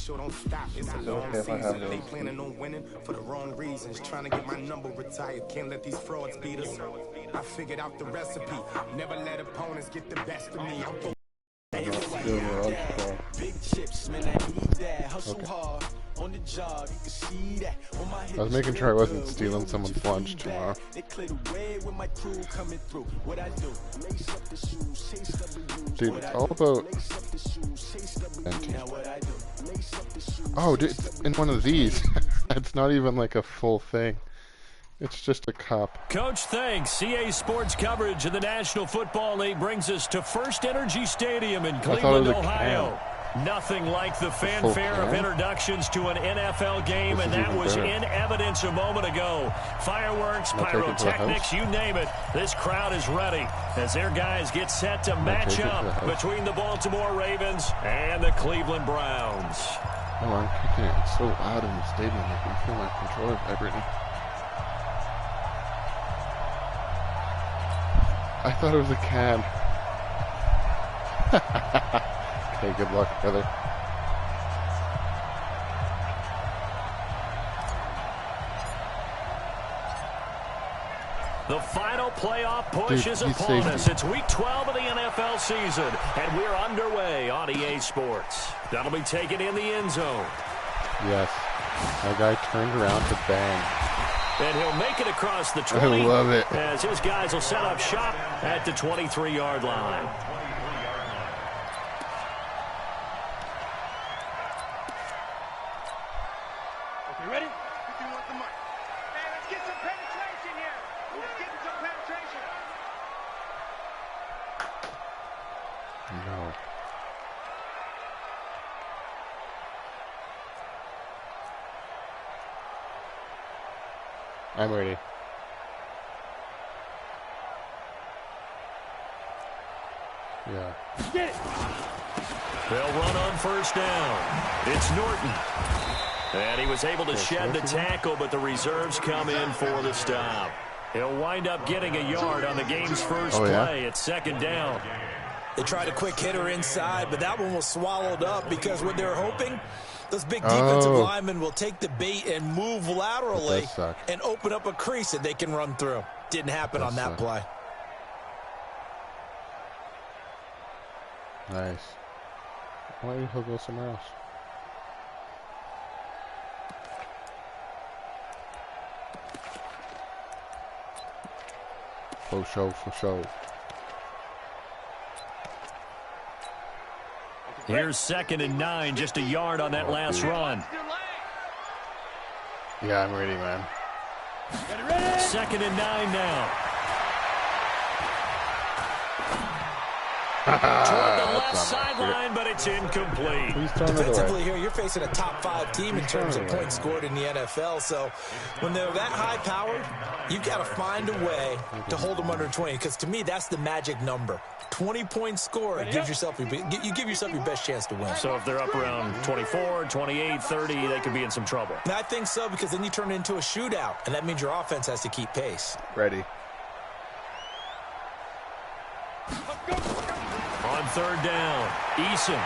show don't stop. It's a long season. They planning on winning for the wrong reasons. Trying to get my number retired. Can't let these frauds beat us. I figured out the recipe. Never let opponents get the best of me. Big chips, man, I need that. Hustle hard on the job. You can see that on my I was making sure I wasn't stealing someone's lunch tomorrow. They clear the way with my crew coming through. What I do? Lace up the shoes, chase up the rules. Dude, it's all about empty. Oh, dude, it's in one of these. It's not even like a full thing. It's just a cup. Coach, thanks. CA Sports coverage of the National Football League brings us to First Energy Stadium in Cleveland, Ohio. Nothing like the fanfare of introductions to an NFL game, and that was in evidence a moment ago. Fireworks, pyrotechnics, you name it. This crowd is ready as their guys get set to match up between the Baltimore Ravens and the Cleveland Browns. Oh, I'm kicking it. It's so loud in the stadium. I can feel my controller vibrating. I thought it was a cab. Okay, good luck, brother. The final playoff push is upon us. It's week 12 of the NFL season, and we're underway on EA Sports. That'll be taken in the end zone. Yes. My guy turned around to bang. And he'll make it across the 20. I love it. As his guys will set up shop at the 23-yard line. Okay, ready? If you want the mic. Hey, let's get some penetration here. Let's get some penetration. No. I'm ready. Yeah. Get it. They'll run on first down. It's Norton. And he was able to shed the tackle, but the reserves come in for the stop. He'll wind up getting a yard on the game's first play. It's second down. They tried a quick hitter inside, but that one was swallowed up because what they're hoping, those big defensive linemen will take the bait and move laterally and open up a crease that they can run through. Didn't happen on that play. Nice. Why don't you go somewhere else? For sure, for sure. Here's 2nd and 9, just a yard on that last run. Yeah, I'm ready, man. 2nd and 9 now. Toward the left sideline, but it's incomplete. Defensively here, you're facing a top 5 team in terms of points scored in the NFL. So when they're that high powered, you've got to find a way to hold them under 20. Because to me, that's the magic number. 20 points scored gives yourself you give yourself your best chance to win. So if they're up around 24, 28, 30, they could be in some trouble. And I think so, because then you turn it into a shootout, and that means your offense has to keep pace. Ready. On 3rd down, Eason.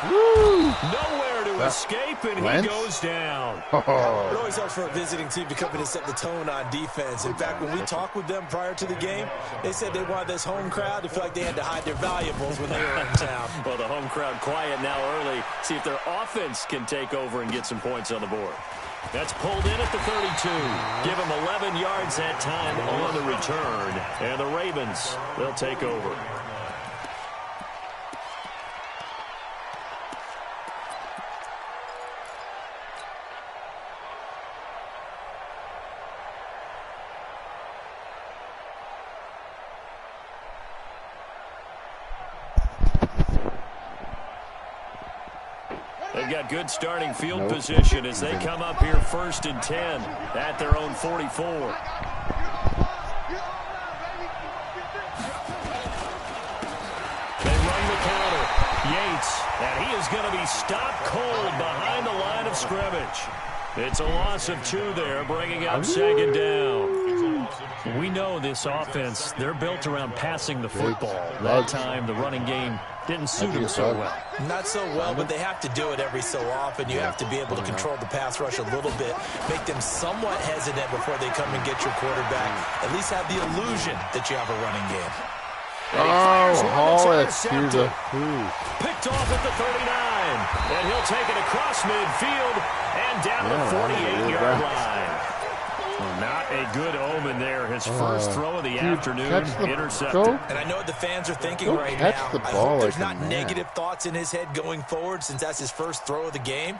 Woo! Nowhere to escape, and he goes down. It always helps for a visiting team to come in and set the tone on defense. In fact, when we talked with them prior to the game, they said they wanted this home crowd to feel like they had to hide their valuables when they were in town. Well, the home crowd quiet now early. See if their offense can take over and get some points on the board. That's pulled in at the 32. Give them 11 yards that time on the return. And the Ravens, they'll take over. They've got good starting field position as they come up here 1st and 10 at their own 44. They run the counter. Yates, and he is going to be stopped cold behind the line of scrimmage. It's a loss of 2 there, bringing up 2nd down. We know this offense, they're built around passing the football. That time, the running game didn't suit him so well. Not so well, but they have to do it every so often. You have to be able to control the pass rush a little bit, make them somewhat hesitant before they come and get your quarterback. At least have the illusion that you have a running game. Oh, Hollis, he's a picked off at the 39, and he'll take it across midfield and down the 48-yard line. Well, not a good omen there. His first throw of the afternoon intercepted. And I know what the fans are thinking right now. I hope there's not negative thoughts in his head going forward since that's his first throw of the game.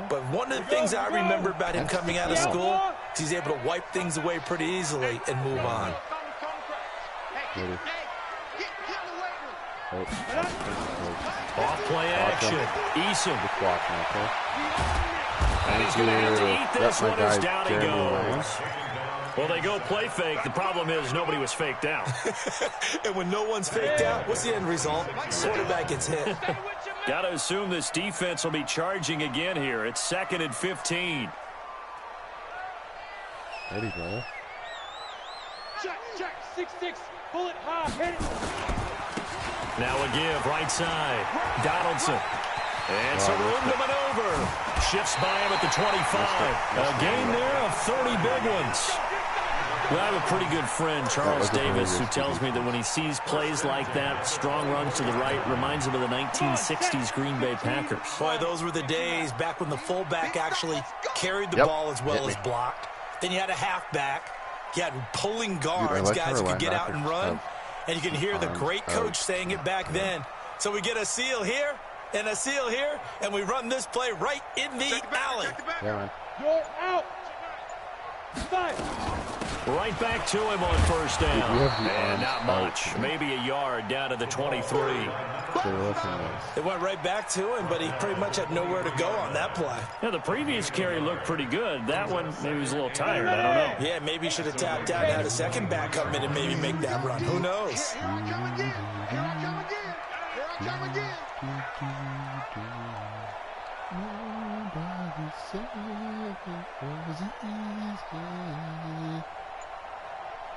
But one of the things I remember about him coming out of school is he's able to wipe things away pretty easily and move on. Off play action. Eason. And he's going to have to eat this one as down he goes. Well, they go play fake. The problem is nobody was faked out. And when no one's faked out, what's the end result? Quarterback gets hit. Got to assume this defense will be charging again here. It's 2nd and 15. Ready, bro. Check, 6-6, pull it high, hit it. Now a give, right side. Donaldson. And some room to maneuver. Shifts by him at the 25. A gain there of 30 big ones. Well, I have a pretty good friend, Charles Davis, who tells me that when he sees plays like that, strong runs to the right, reminds him of the 1960s Green Bay Packers. Boy, those were the days back when the fullback actually carried the ball as well as blocked. Then you had a halfback. You had pulling guards, guys who could get out and run. And you can hear the great coach saying it back then. So we get a seal here. And a seal here, and we run this play right in the alley. Yeah, man. You're out. Right back to him on first down. And not much. Maybe a yard down to the 23. It went right back to him, but he pretty much had nowhere to go on that play. Yeah, the previous carry looked pretty good. That one, maybe he was a little tired. I don't know. Yeah, maybe he should have tapped out and had a second back come in and maybe make that run. Who knows? Here I come again. Here I come again. Here I come again.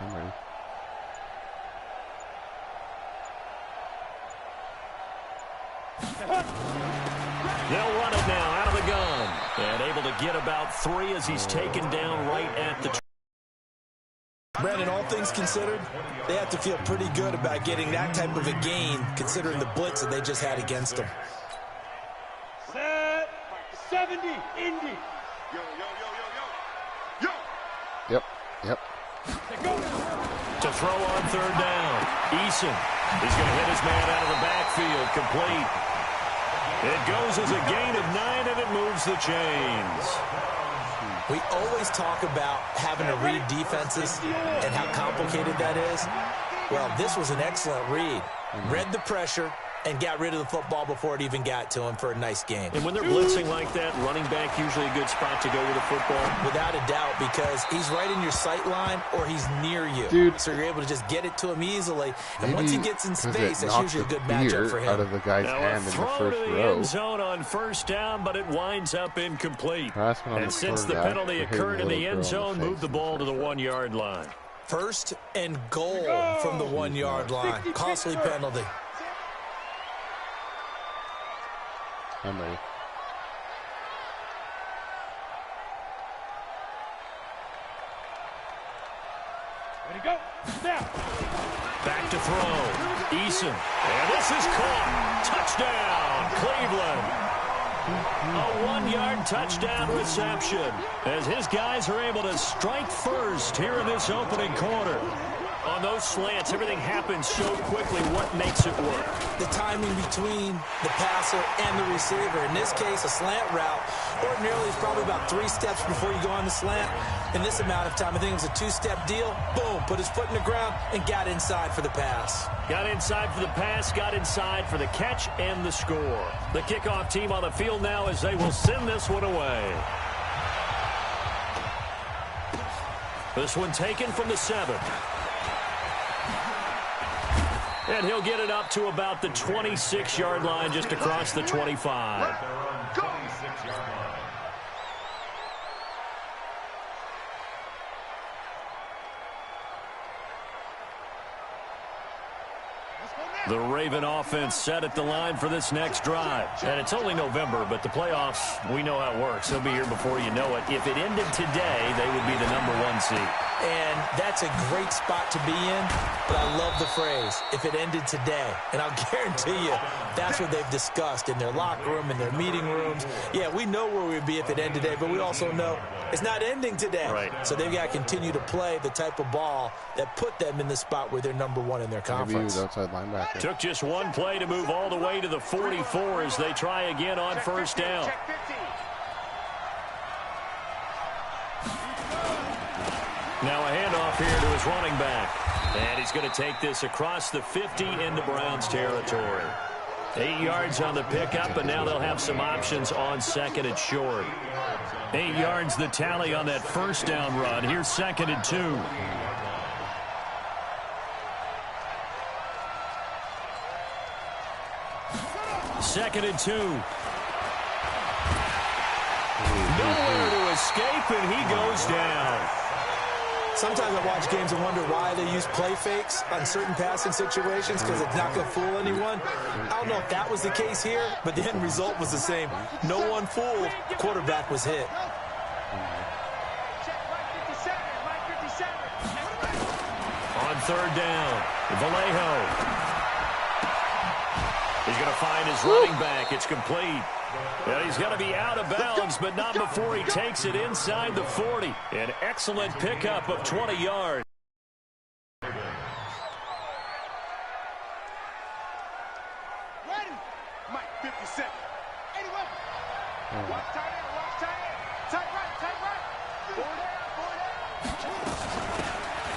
I'm ready. They'll run it now out of the gun. And able to get about 3 as he's taken down right at the Brandon, all things considered, they have to feel pretty good about getting that type of a gain considering the blitz that they just had against them. Set 70, Indy. Yep. to throw on third down. Eason is going to hit his man out of the backfield, complete. It goes as a gain of 9, and it moves the chains. We always talk about having to read defenses and how complicated that is. Well, this was an excellent read. Read the pressure and got rid of the football before it even got to him for a nice game. And when they're blitzing like that, running back usually a good spot to go with the football? Without a doubt, because he's right in your sight line or he's near you. Dude. So you're able to just get it to him easily. And once he gets in space, that's usually a good matchup for him. Out of the guy's hand in the throw first to the row. end zone on first down, but it winds up incomplete. And since the penalty occurred in the end zone, moved the ball to the 1-yard line. First and goal from the 1-yard line. Costly penalty. I'm ready. Ready, go. Now. Back to throw. Eason. And this is caught. Touchdown, Cleveland. A 1-yard touchdown reception as his guys are able to strike first here in this opening quarter. On those slants, everything happens so quickly. What makes it work? The timing between the passer and the receiver. In this case, a slant route. Ordinarily, it's probably about 3 steps before you go on the slant. In this amount of time, I think it was a 2-step deal. Boom, put his foot in the ground and got inside for the pass. Got inside for the pass, got inside for the catch and the score. The kickoff team on the field now as they will send this one away. This one taken from the 7. And he'll get it up to about the 26-yard line, just across the 25. The Raven offense set at the line for this next drive. And it's only November, but the playoffs, we know how it works. They'll be here before you know it. If it ended today, they would be the #1 seed. And that's a great spot to be in, but I love the phrase, if it ended today. And I'll guarantee you, that's what they've discussed in their locker room, in their meeting rooms. Yeah, we know where we'd be if it ended today, but we also know it's not ending today. Right. So they've got to continue to play the type of ball that put them in the spot where they're #1 in their conference. Maybe outside linebacker. Took just one play to move all the way to the 44 as they try again on first down. Now a handoff here to his running back. And he's going to take this across the 50 into Browns territory. 8 yards on the pickup, and now they'll have some options on second and short. 8 yards the tally on that first down run. Here's 2nd and 2. Second and 2. Nowhere to escape, and he goes down. Sometimes I watch games and wonder why they use play fakes on certain passing situations because it's not going to fool anyone. I don't know if that was the case here, but the end result was the same. No one fooled. The quarterback was hit. On third down, Vallejo. He's going to find his running back. It's complete. And he's going to be out of bounds, but not before he takes it inside the 40. An excellent pickup of 20 yards. Ready? Mike, 57. 81. Watch tight end, watch tight end. Tight right, tight right.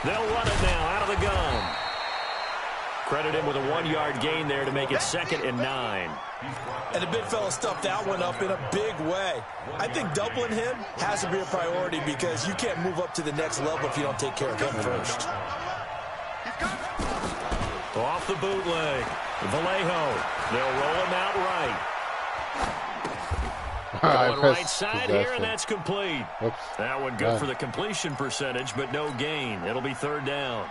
They'll run it now out of the gun. Credit him with a 1-yard gain there to make it 2nd and 9. And the big fella stuffed that one up in a big way. I think doubling him has to be a priority because you can't move up to the next level if you don't take care of him first. Off the bootleg. Vallejo. They'll roll him out right. Going right side here, and that's complete. Oops. That one good for the completion percentage, but no gain. It'll be third down.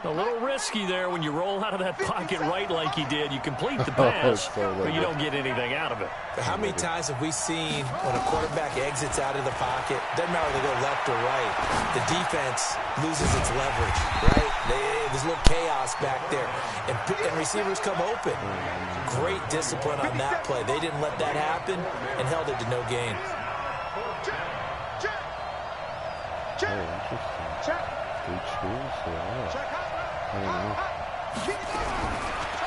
A little risky there when you roll out of that pocket right like he did. You complete the pass, but you don't get anything out of it. How many times have we seen when a quarterback exits out of the pocket, doesn't matter whether they go left or right, the defense loses its leverage, right? There's a little chaos back there, and receivers come open. Great discipline on that play. They didn't let that happen and held it to no gain.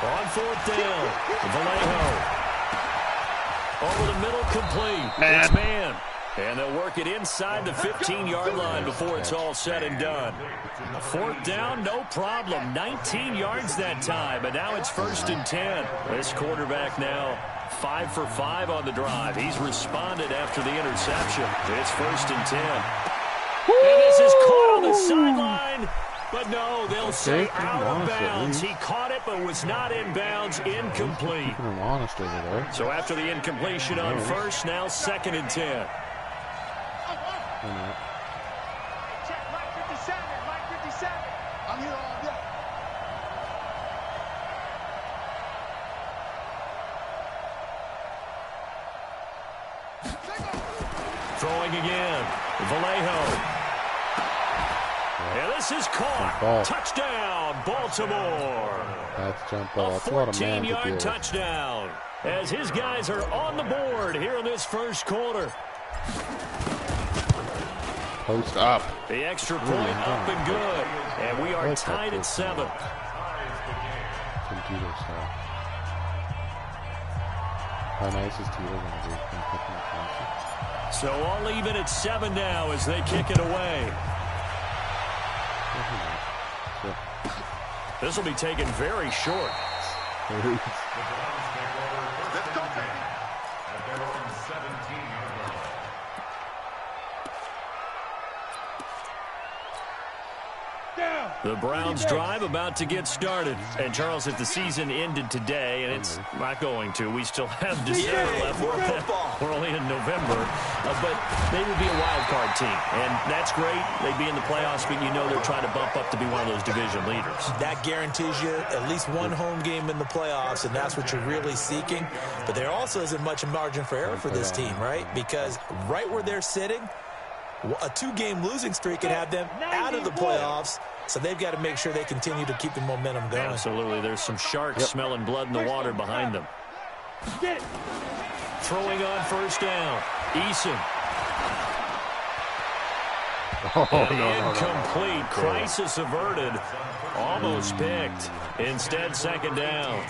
On fourth down, Vallejo. Over the middle, complete. It's man. And they'll work it inside the 15-yard line before it's all said and done. Fourth down, no problem. 19 yards that time, but now it's 1st and 10. This quarterback now 5 for 5 on the drive. He's responded after the interception. It's 1st and 10. And this is caught on the sideline. But no, they'll say out of bounds. He caught it, but was not in bounds. Incomplete. So after the incompletion on first, now 2nd and 10. Mike 57, Mike 57. I'm here all day. Throwing again. Vallejo. And this is caught. Touchdown, Baltimore. That's jump ball. A 14-yard touchdown as his guys are on the board here in this first quarter. Post up. The extra point up and good. And we are tied at 7. How nice is Tito going to be? So all even at 7 now as they kick it away. This will be taken very short. The Browns drive about to get started. And, Charles, if the season ended today, and it's not going to, we still have December left. We're only in November. But they would be a wild card team. And that's great. They'd be in the playoffs, but you know they're trying to bump up to be one of those division leaders. That guarantees you at least one home game in the playoffs, and that's what you're really seeking. But there also isn't much margin for error for this team, right? Because right where they're sitting, a 2-game losing streak could have them out of the playoffs. So they've got to make sure they continue to keep the momentum going. Absolutely. There's some sharks smelling blood in the water behind them. Throwing on first down. Eason. Incomplete. Crisis averted. Almost picked. Instead, second down.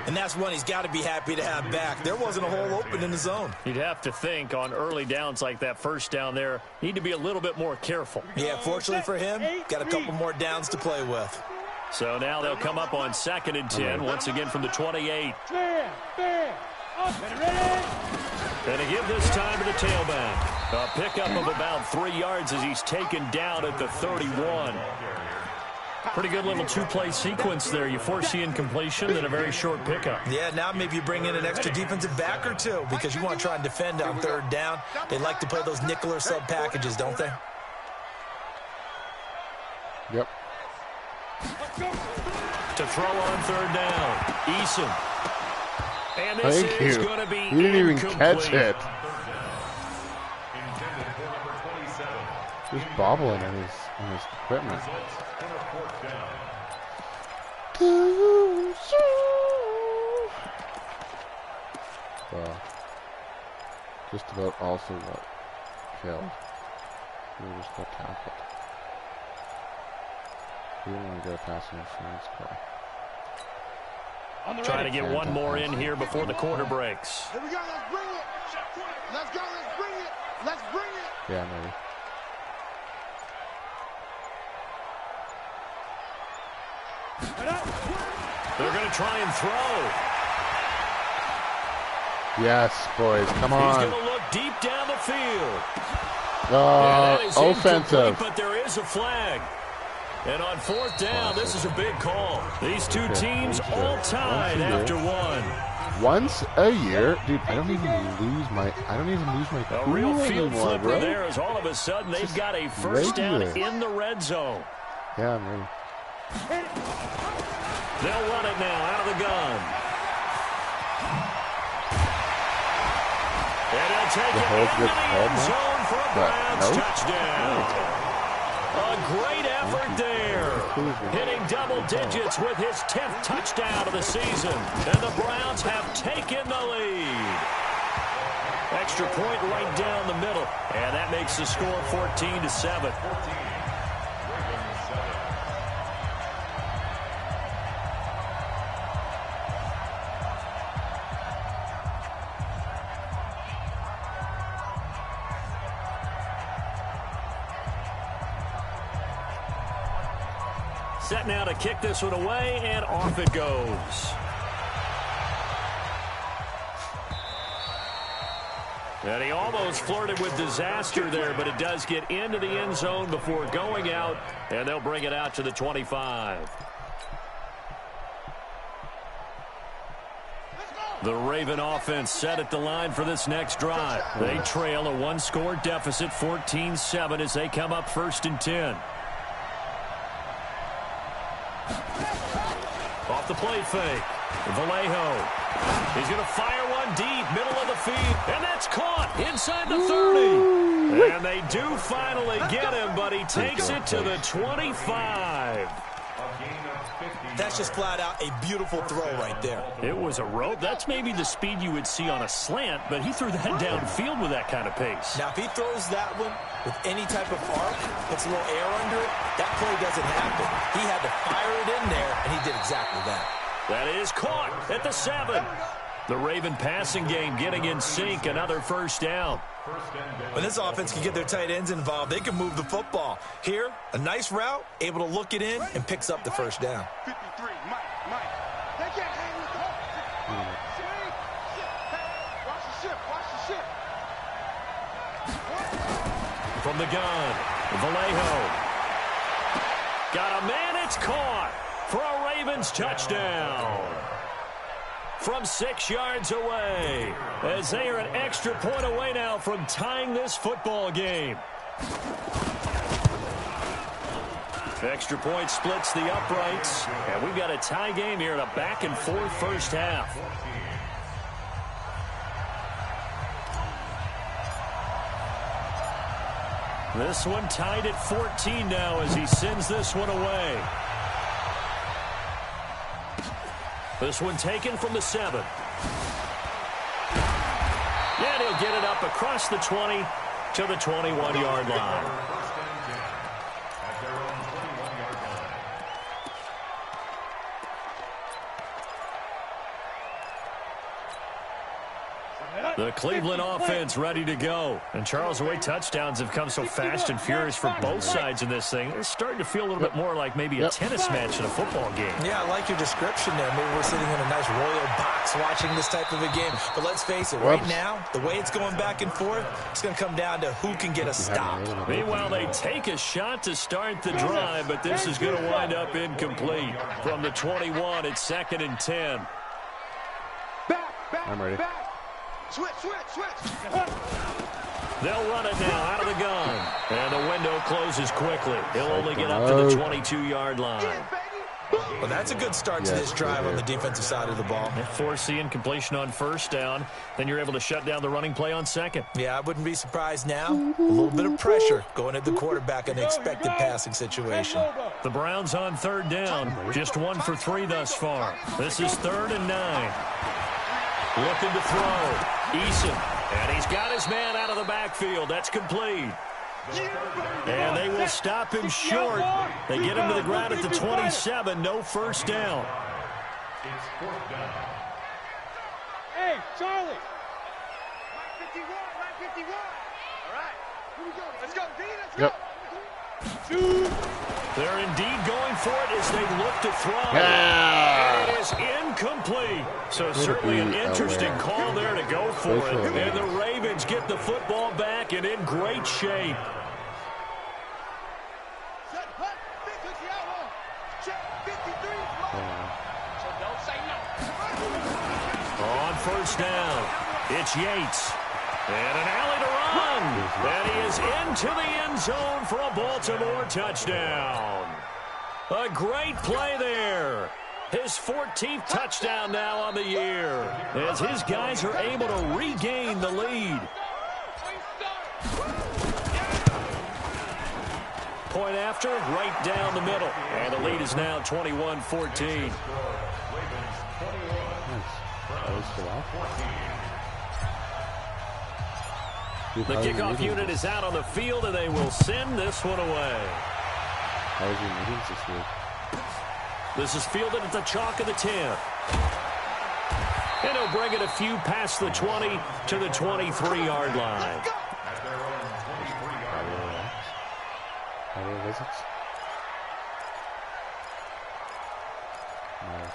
And that's one he's got to be happy to have back. There wasn't a hole open in the zone. You'd have to think on early downs like that first down there, need to be a little bit more careful. Yeah, fortunately for him, got a couple more downs to play with. So now they'll come up on 2nd and 10, once again from the 28. And to give this time to the tailback. A pickup of about 3 yards as he's taken down at the 31. Pretty good little 2-play sequence there. You force the incompletion, then a very short pickup. Yeah, now maybe you bring in an extra defensive back or two because you want to try and defend on 3rd down. They like to play those nickel or sub packages, don't they? Yep. To throw on 3rd down, Eason. And this is going to be He didn't even catch it. Just bobbling in his equipment. Well, just about also got killed. He just got tackled. We don't want to get a pass interference call. Trying to get one more in here before the quarter breaks. Here we go, let's bring it. Let's go, let's bring it. Let's bring it. Yeah, maybe. They're going to try and throw. Yes, boys, come on. He's going to look deep down the field. Offensive. But there is a flag. And on 4th down, this is a big call. These two teams all tied after one. Once a year, dude. I don't even lose my. A real field flipper there is all of a sudden they've got a first down in the red zone. Yeah, I'm ready. They'll run it now out of the gun. And he'll take it into the end zone for a Browns touchdown. A great effort there. Hitting double digits with his 10th touchdown of the season. And the Browns have taken the lead. Extra point right down the middle. And that makes the score 14-7. Set now to kick this one away, and off it goes. And he almost flirted with disaster there, but it does get into the end zone before going out, and they'll bring it out to the 25. The Raven offense set at the line for this next drive. They trail a 1-score deficit, 14-7, as they come up 1st and 10. Off the play fake. Vallejo. He's going to fire one deep, middle of the field. And that's caught inside the 30. And they do finally get him, but he takes it to the 25. That's just flat out a beautiful throw right there. It was a rope. That's maybe the speed you would see on a slant, but he threw that downfield with that kind of pace. Now, if he throws that one with any type of arc, puts a little air under it, that play doesn't happen. He had to fire it in there, and he did exactly that. That is caught at the 7. The Raven passing game getting in sync, another first down. When this offense can get their tight ends involved, they can move the football. Here, a nice route, able to look it in, and picks up the first down. 53, Mike. They can't hang with the ball. Watch the ship. From the gun, Vallejo. Got a man, it's caught for a Ravens touchdown. From 6 yards away, as they are an extra point away now from tying this football game. Extra point splits the uprights, and we've got a tie game here in a back-and-forth first half. This one tied at 14 now as he sends this one away. This one taken from the 7. And he'll get it up across the 20 to the 21-yard line. The Cleveland offense ready to go. And, Charles, the way touchdowns have come so fast and furious for both sides in this thing, it's starting to feel a little bit more like maybe a tennis match in a football game. Yeah, I like your description there. Maybe we're sitting in a nice royal box watching this type of a game. But let's face it, right now, the way it's going back and forth, it's going to come down to who can get a stop. Meanwhile, they take a shot to start the drive, but this is going to wind up incomplete. From the 21, it's 2nd and 10. I'm ready. Switch. They'll run it now out of the gun. And the window closes quickly. He'll only get up to the 22-yard line. Well, that's a good start to this drive on the defensive side of the ball. Forcing completion on first down. Then you're able to shut down the running play on second. Yeah, I wouldn't be surprised now. A little bit of pressure going at the quarterback in the expected passing situation. The Browns on 3rd down. Just 1 for 3 thus far. This is 3rd and 9. Looking to throw. Eason. And he's got his man out of the backfield. That's complete. And they will stop him short. They get him to the ground at the 27. No first down. Hey, Charlie. 951. All right. Here we go. Let's go, D. Let's go. They're indeed going for it as they look to throw. And it is incomplete. So certainly an interesting call there to go for it. And the Ravens get the football back and in great shape. On first down, it's Yates. And an alley to run. And he is into the end zone for a Baltimore touchdown. A great play there. His 14th touchdown now on the year as his guys are able to regain the lead. Point after, right down the middle. And the lead is now 21-14. The kickoff unit is out on the field, and they will send this one away. How was your meetings this week? This is fielded at the chalk of the 10. And he'll bring it a few past the 20 to the 23-yard line. How visits? Nice.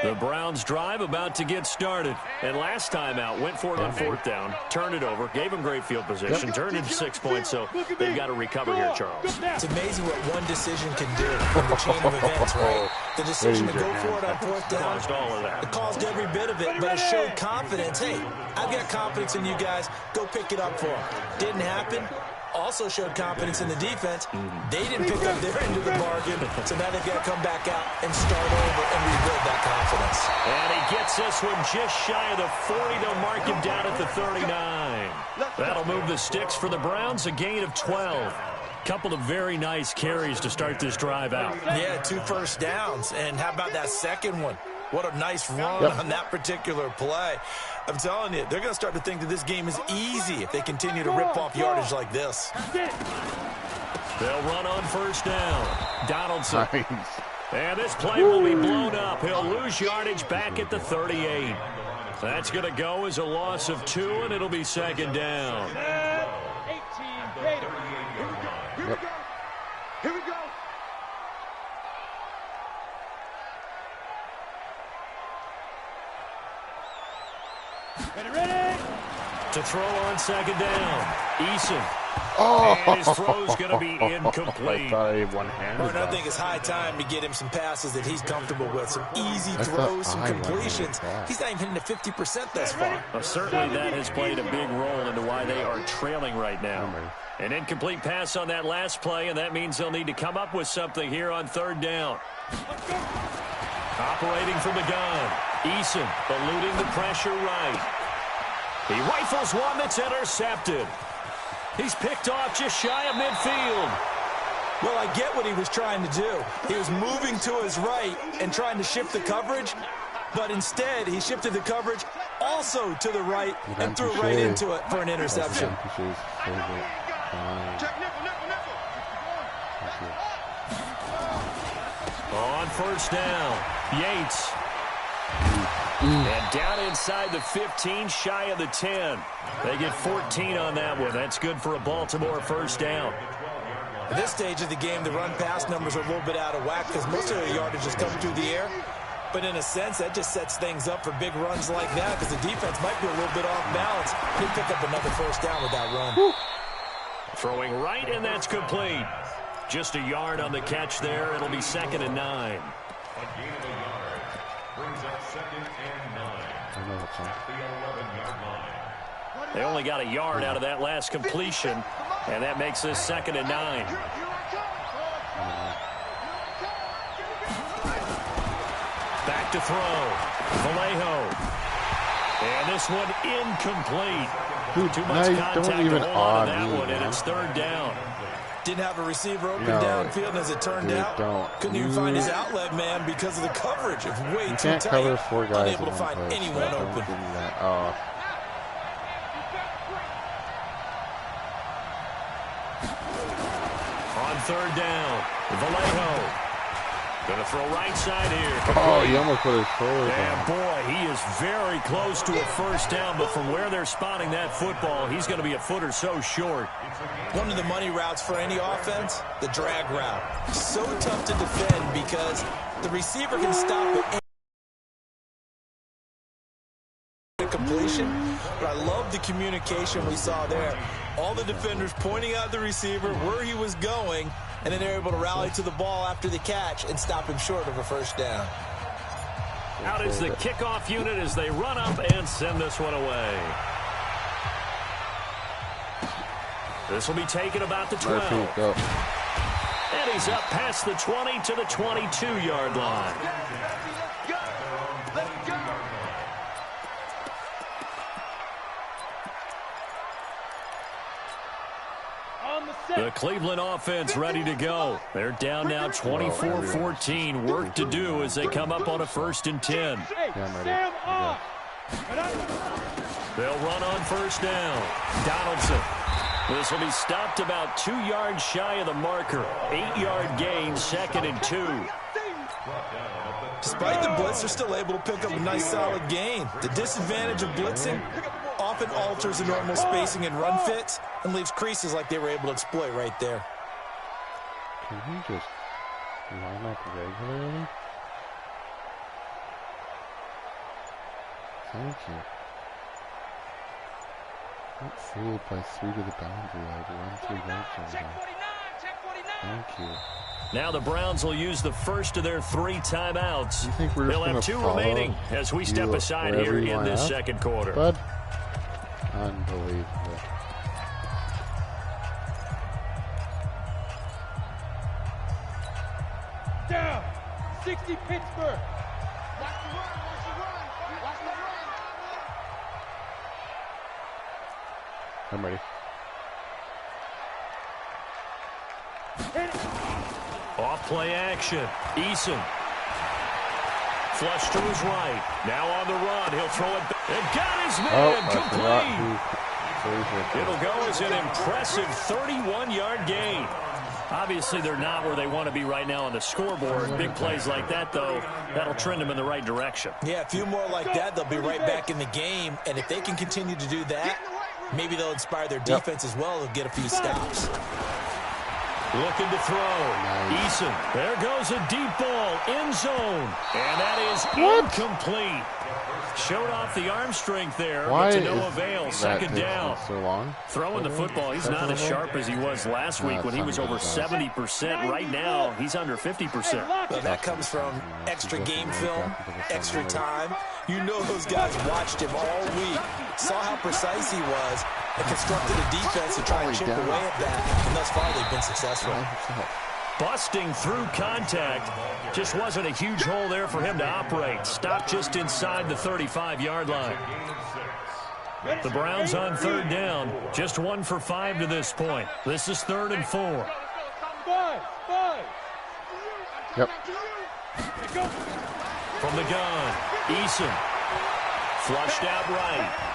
The Browns drive about to get started. And last time out, went for it on 4th down, turned it over, gave them great field position, turned into 6 points, so they've got to recover here, Charles. It's amazing what one decision can do in the chain of events, right? The decision to go for it on 4th down, caused all of that. It caused every bit of it, but it showed confidence. Hey, I've got confidence in you guys. Go pick it up for them. Didn't happen. Also showed confidence in the defense. They didn't pick up their end of the bargain, so now they've got to come back out and start over and rebuild that confidence. And he gets this one just shy of the 40. They'll mark him down at the 39. That'll move the sticks for the Browns, a gain of 12. Couple of very nice carries to start this drive out. Yeah, 2 first downs. And how about that second one? What a nice run on that particular play. I'm telling you, they're going to start to think that this game is easy if they continue to rip off yardage like this. They'll run on first down. Donaldson. Nice. And this play will be blown up. He'll lose yardage back at the 38. That's going to go as a loss of 2, and it'll be 2nd down. 18, Gator. Here we go. Here we go. Ready? To throw on second down. Eason. Oh! And his throw's going to be incomplete. Martin, I think it's high time to get him some passes that he's comfortable with. Some easy throws, some completions. He's not even hitting the 50% thus far. Well, certainly that has played a big role into why they are trailing right now. An incomplete pass on that last play, and that means they'll need to come up with something here on third down. Operating from the gun. Eason eluding the pressure right. He rifles one that's intercepted. He's picked off just shy of midfield. Well, I get what he was trying to do. He was moving to his right and trying to shift the coverage, but instead he shifted the coverage also to the right and threw right into it for an interception. On first down, Yates. And down inside the 15, shy of the 10. They get 14 on that one. That's good for a Baltimore first down. At this stage of the game, the run-pass numbers are a little bit out of whack because most of their yardage is coming through the air. But in a sense, that just sets things up for big runs like that because the defense might be a little bit off balance. He'll pick up another first down with that run. Woo. Throwing right, and that's complete. Just a yard on the catch there. It'll be 2nd and 9. They only got a yard out of that last completion, and that makes this 2nd and 9. Back to throw. Vallejo. And this one incomplete. Too much contact to hold on to that one, and it's third down. Didn't have a receiver open downfield, and as it turned out, couldn't even find his outlet man because of the coverage. It was way too tight. Cover 4 guys unable to find anyone open. On third down, Vallejo. Going to throw right side here. Oh, he almost put his shoulder down. And boy, he is very close to a first down, but from where they're spotting that football, he's going to be a foot or so short. One of the money routes for any offense, the drag route. So tough to defend because the receiver can stop at any completion, but I love the communication we saw there. All the defenders pointing out the receiver, where he was going, and then they're able to rally to the ball after the catch and stop him short of a first down. Out is the kickoff unit as they run up and send this one away. This will be taken about the 12. And he's up past the 20 to the 22-yard line. The Cleveland offense ready to go. They're down now 24-14. Work to do as they come up on a 1st and 10. They'll run on first down. Donaldson. This will be stopped about 2 yards shy of the marker. 8-yard gain, 2nd and 2. Despite the blitz, they're still able to pick up a nice solid gain. The disadvantage of blitzing often alters the normal spacing and run fits and leaves creases like they were able to exploit right there. Can he just line up regularly? Thank you. Not fooled by 3 to the boundary. I'd run 3 yards on him. Thank you. Now the Browns will use the first of their 3 timeouts. They'll have 2 remaining as we step aside here in this second quarter. Bud? Unbelievable. Down. 60 Pittsburgh. Watch the run. Watch the run. I'm ready. Off play action. Eason. Flush to his right. Now on the run. He'll throw it back. And got his man. Complete. It'll go as an impressive 31-yard gain. Obviously, they're not where they want to be right now on the scoreboard. Big plays like that, though, that'll trend them in the right direction. Yeah, a few more like that, they'll be right back in the game. And if they can continue to do that, maybe they'll inspire their defense as well. They'll get a few stops. Looking to throw. Eason. There goes a deep ball. End zone. And that is incomplete. Showed off the arm strength there, Why but to no is avail. that Second down. so long? Throwing the football, he's not as sharp as he was last week when he was over 70%. Right now, he's under 50%. Well, that comes from extra game film, extra time. You know those guys watched him all week, saw how precise he was, and constructed a defense to try and chip away at that. And thus far, they've been successful. Busting through contact. Just wasn't a huge hole there for him to operate. Stopped just inside the 35-yard line. The Browns on third down. Just 1 for 5 to this point. This is 3rd and 4. Yep. From the gun, Eason. Flushed out right.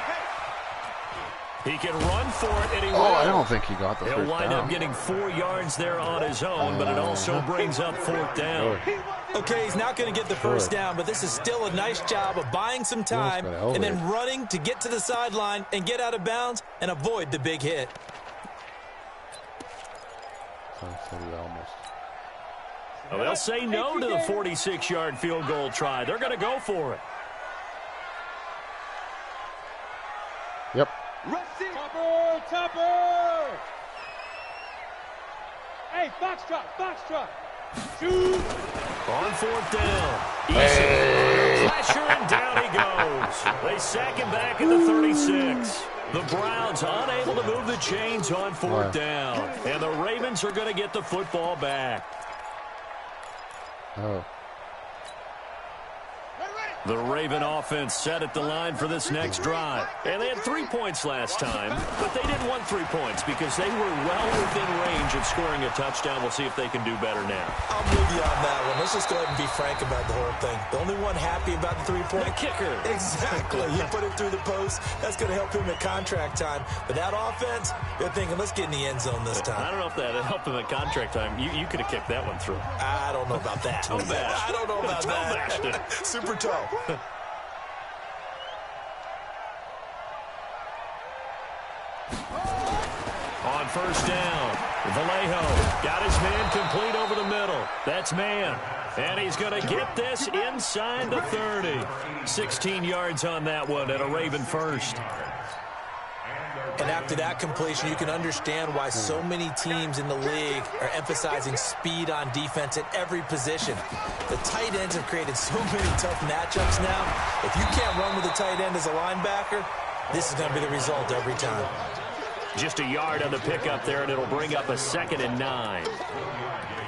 He can run for it, and he will. I don't think he got the first down. He'll wind up getting 4 yards there on his own, but it also brings up 4th down. Okay, he's not going to get the first down, but this is still a nice job of buying some time and then running to get to the sideline and get out of bounds and avoid the big hit. Well, they'll say no to the 46-yard field goal try. They're going to go for it. Yep. Topper! Hey, foxtrot! Shoot! On 4th down. Eason. Pressure, and down he goes. They sack him back at the 36. The Browns unable to move the chains on 4th down. And the Ravens are going to get the football back. Oh. The Raven offense set at the line for this next drive. And they had 3 points last time, but they didn't want 3 points because they were well within range of scoring a touchdown. We'll see if they can do better now. I'm with you on that one. Let's just go ahead and be frank about the whole thing. The only one happy about the 3-point. The kicker. Exactly. You put it through the post. That's going to help him at contract time. But that offense, they're thinking, let's get in the end zone this time. I don't know if that helped him at contract time. You could have kicked that one through. I don't know about that. I don't know about that. Super toe. On 1st down, Vallejo got his man complete over the middle. That's man. And he's going to get this inside the 30. 16 yards on that one and a Raven first. And after that completion, you can understand why so many teams in the league are emphasizing speed on defense at every position. The tight ends have created so many tough matchups now. If you can't run with a tight end as a linebacker, this is going to be the result every time. Just a yard on the pickup there, and it'll bring up a 2nd and 9.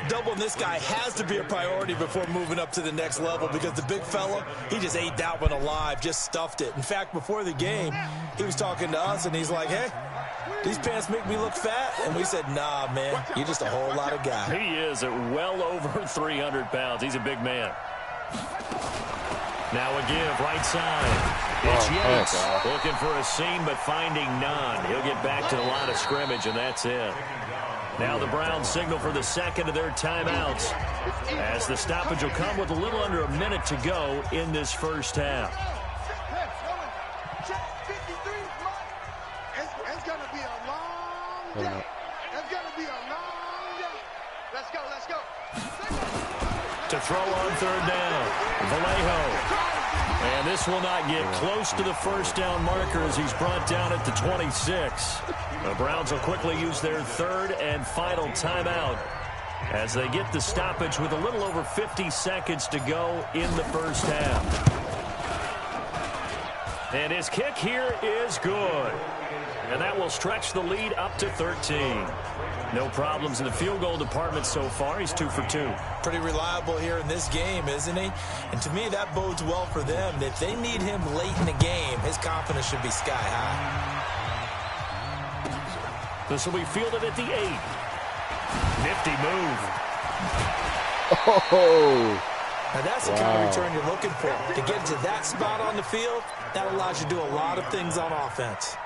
Doubling this guy has to be a priority before moving up to the next level because the big fella, he just ate that one alive, just stuffed it. In fact, before the game, he was talking to us, and he's like, hey, these pants make me look fat. And we said, nah, man, you're just a whole lot of guy. He is at well over 300 pounds. He's a big man. Now a give, right side. It's Yates looking for a seam, but finding none. He'll get back to the line of scrimmage, and that's it. Now the Browns signal for the 2nd of their timeouts as the stoppage will come with a little under a minute to go in this first half. It's going to be a long day. It's going to be a long day. Let's go. To throw on 3rd down, Vallejo. And this will not get close to the first down marker as he's brought down at the 26. The Browns will quickly use their 3rd and final timeout as they get the stoppage with a little over 50 seconds to go in the first half. And his kick here is good. And that will stretch the lead up to 13. No problems in the field goal department so far. He's 2 for 2. Pretty reliable here in this game, isn't he? And to me, that bodes well for them. If they need him late in the game, his confidence should be sky high. This will be fielded at the 8. Nifty move. Oh! Now that's the kind of return you're looking for. To get to that spot on the field, that allows you to do a lot of things on offense.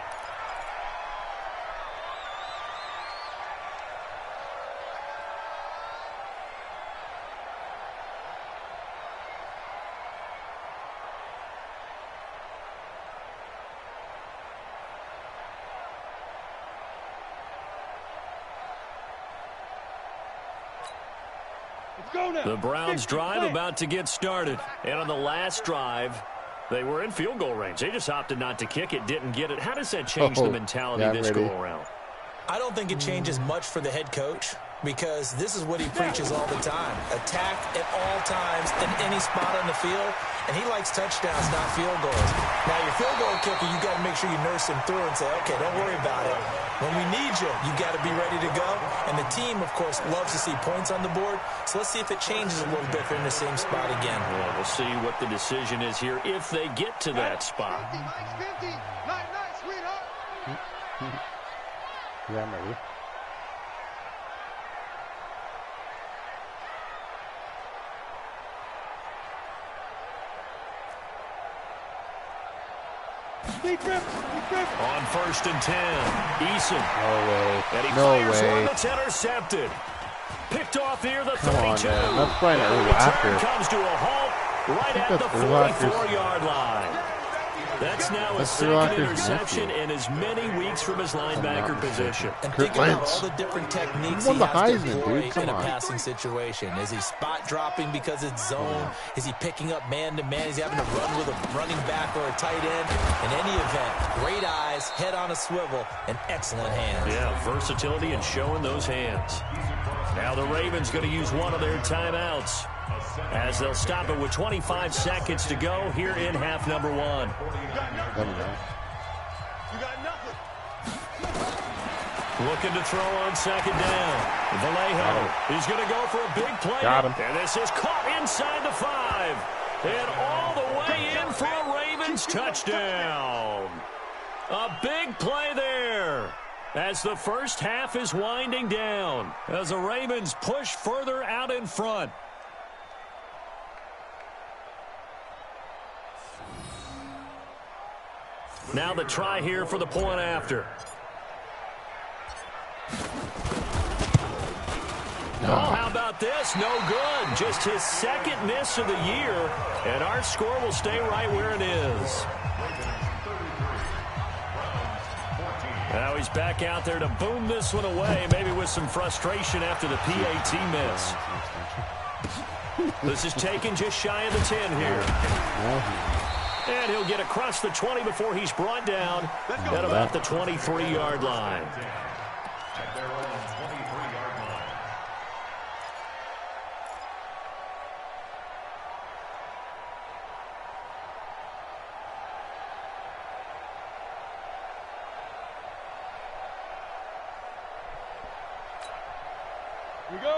The Browns drive about to get started. And on the last drive, They were in field goal range. They just opted not to kick it, didn't get it. How does that change the mentality this go-around? I don't think it changes much for the head coach, because this is what he preaches all the time. Attack at all times in any spot on the field, and he likes touchdowns, not field goals. Now, your field goal kicker, you got to make sure you nurse him through and say, okay, don't worry about it. When we need you, you got to be ready to go. And the team, of course, loves to see points on the board, so let's see if it changes a little bit if they're in the same spot again. Well, we'll see what the decision is here if they get to that spot. 50, 50. Night, sweetheart. Yeah, I'm ready. On 1st and 10, Eason. No way. And he No fires way. one that's intercepted. Picked off near the 32. Come on, man. That's Brian Urlacher. Comes to a halt right at the 44-yard line. That's now a second interception in as many weeks from his linebacker position. And think about all the different techniques he has to employ in a passing situation. Is he spot dropping because it's zone? Is he picking up man-to-man? Is he having to run with a running back or a tight end? In any event, great eyes, head on a swivel, and excellent hands. Yeah, versatility and showing those hands. Now the Ravens going to use one of their timeouts, as they'll stop it with 25 seconds to go here in half number 1. You got nothing. Looking to throw on 2nd down. Vallejo, he's going to go for a big play. Got him. And this is caught inside the 5. And all the way in for a Ravens touchdown. A big play there, as the first half is winding down, as the Ravens push further out in front. Now the try here for the point after. Oh, how about this? No good. Just his 2nd miss of the year, and our score will stay right where it is. Now he's back out there to boom this one away, maybe with some frustration after the PAT miss. This is taken just shy of the 10 here. And he'll get across the 20 before he's brought down at about the 23-yard line.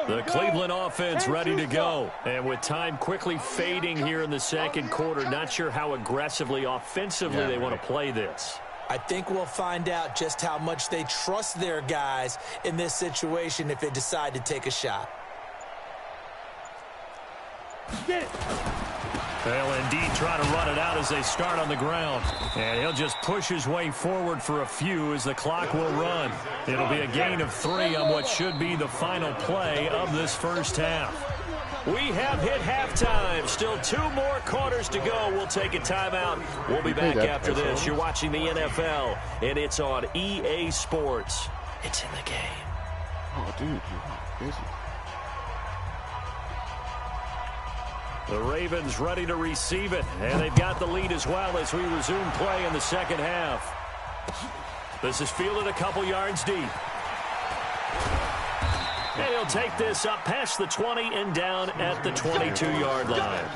The Cleveland offense ready to go. And with time quickly fading here in the 2nd quarter, not sure how aggressively, offensively they want to play this. I think we'll find out just how much they trust their guys in this situation if they decide to take a shot. Get it. They'll indeed try to run it out as they start on the ground. And he'll just push his way forward for a few as the clock will run. It'll be a gain of 3 on what should be the final play of this first half. We have hit halftime. Still 2 more quarters to go. We'll take a timeout. We'll be back after this. You're watching the NFL, and it's on EA Sports. It's in the game. Oh, dude, you're busy. The Ravens ready to receive it, and they've got the lead as well as we resume play in the 2nd half. This is fielded a couple yards deep. And he'll take this up past the 20 and down at the 22-yard line.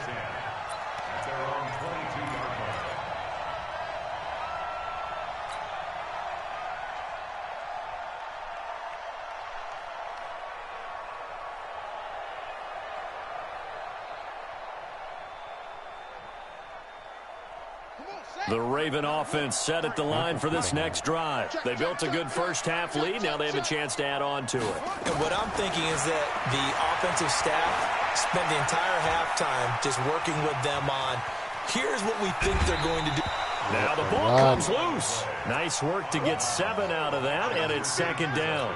The Raven offense set at the line for this next drive. They built a good first half lead. Now they have a chance to add on to it. And what I'm thinking is that the offensive staff spent the entire halftime just working with them on, here's what we think they're going to do. Now the ball comes loose. Nice work to get 7 out of that, and it's 2nd down.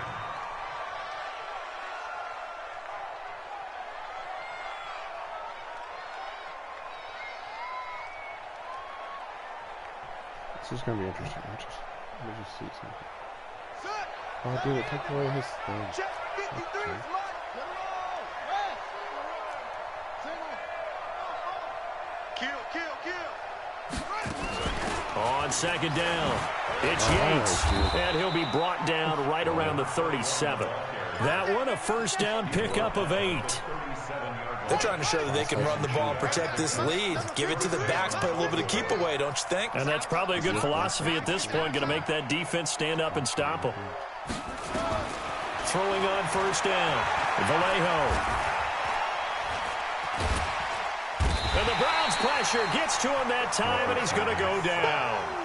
This is going to be interesting. Let me just see something. Oh, dude, it took away his thing. Okay. Kill. On second down, it's Yates, and he'll be brought down right around the 37. That one, a first down pickup of 8. They're trying to show that they can run the ball and protect this lead. Give it to the backs, play a little bit of keep away, don't you think? And that's probably a good philosophy at this point, going to make that defense stand up and stop them. Throwing on first down, Vallejo. And the Browns pressure gets to him that time, and he's going to go down.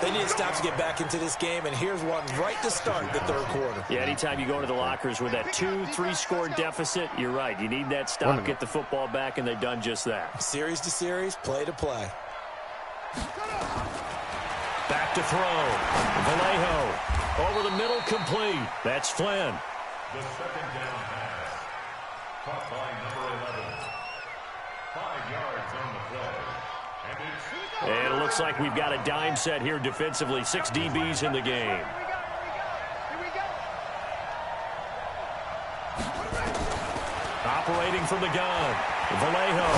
They need to stop to get back into this game, and here's one right to start the third quarter. Yeah, anytime you go into the lockers with that 2-3 score deficit, you're right. You need that stop, get the football back, and they've done just that. Series to series, play to play. Back to throw. Vallejo over the middle, complete. That's Flynn. The second down pass. Caught by number 11. 5 yards on the play. And it looks like we've got a dime set here defensively. 6 DBs in the game. Operating from the gun, Vallejo.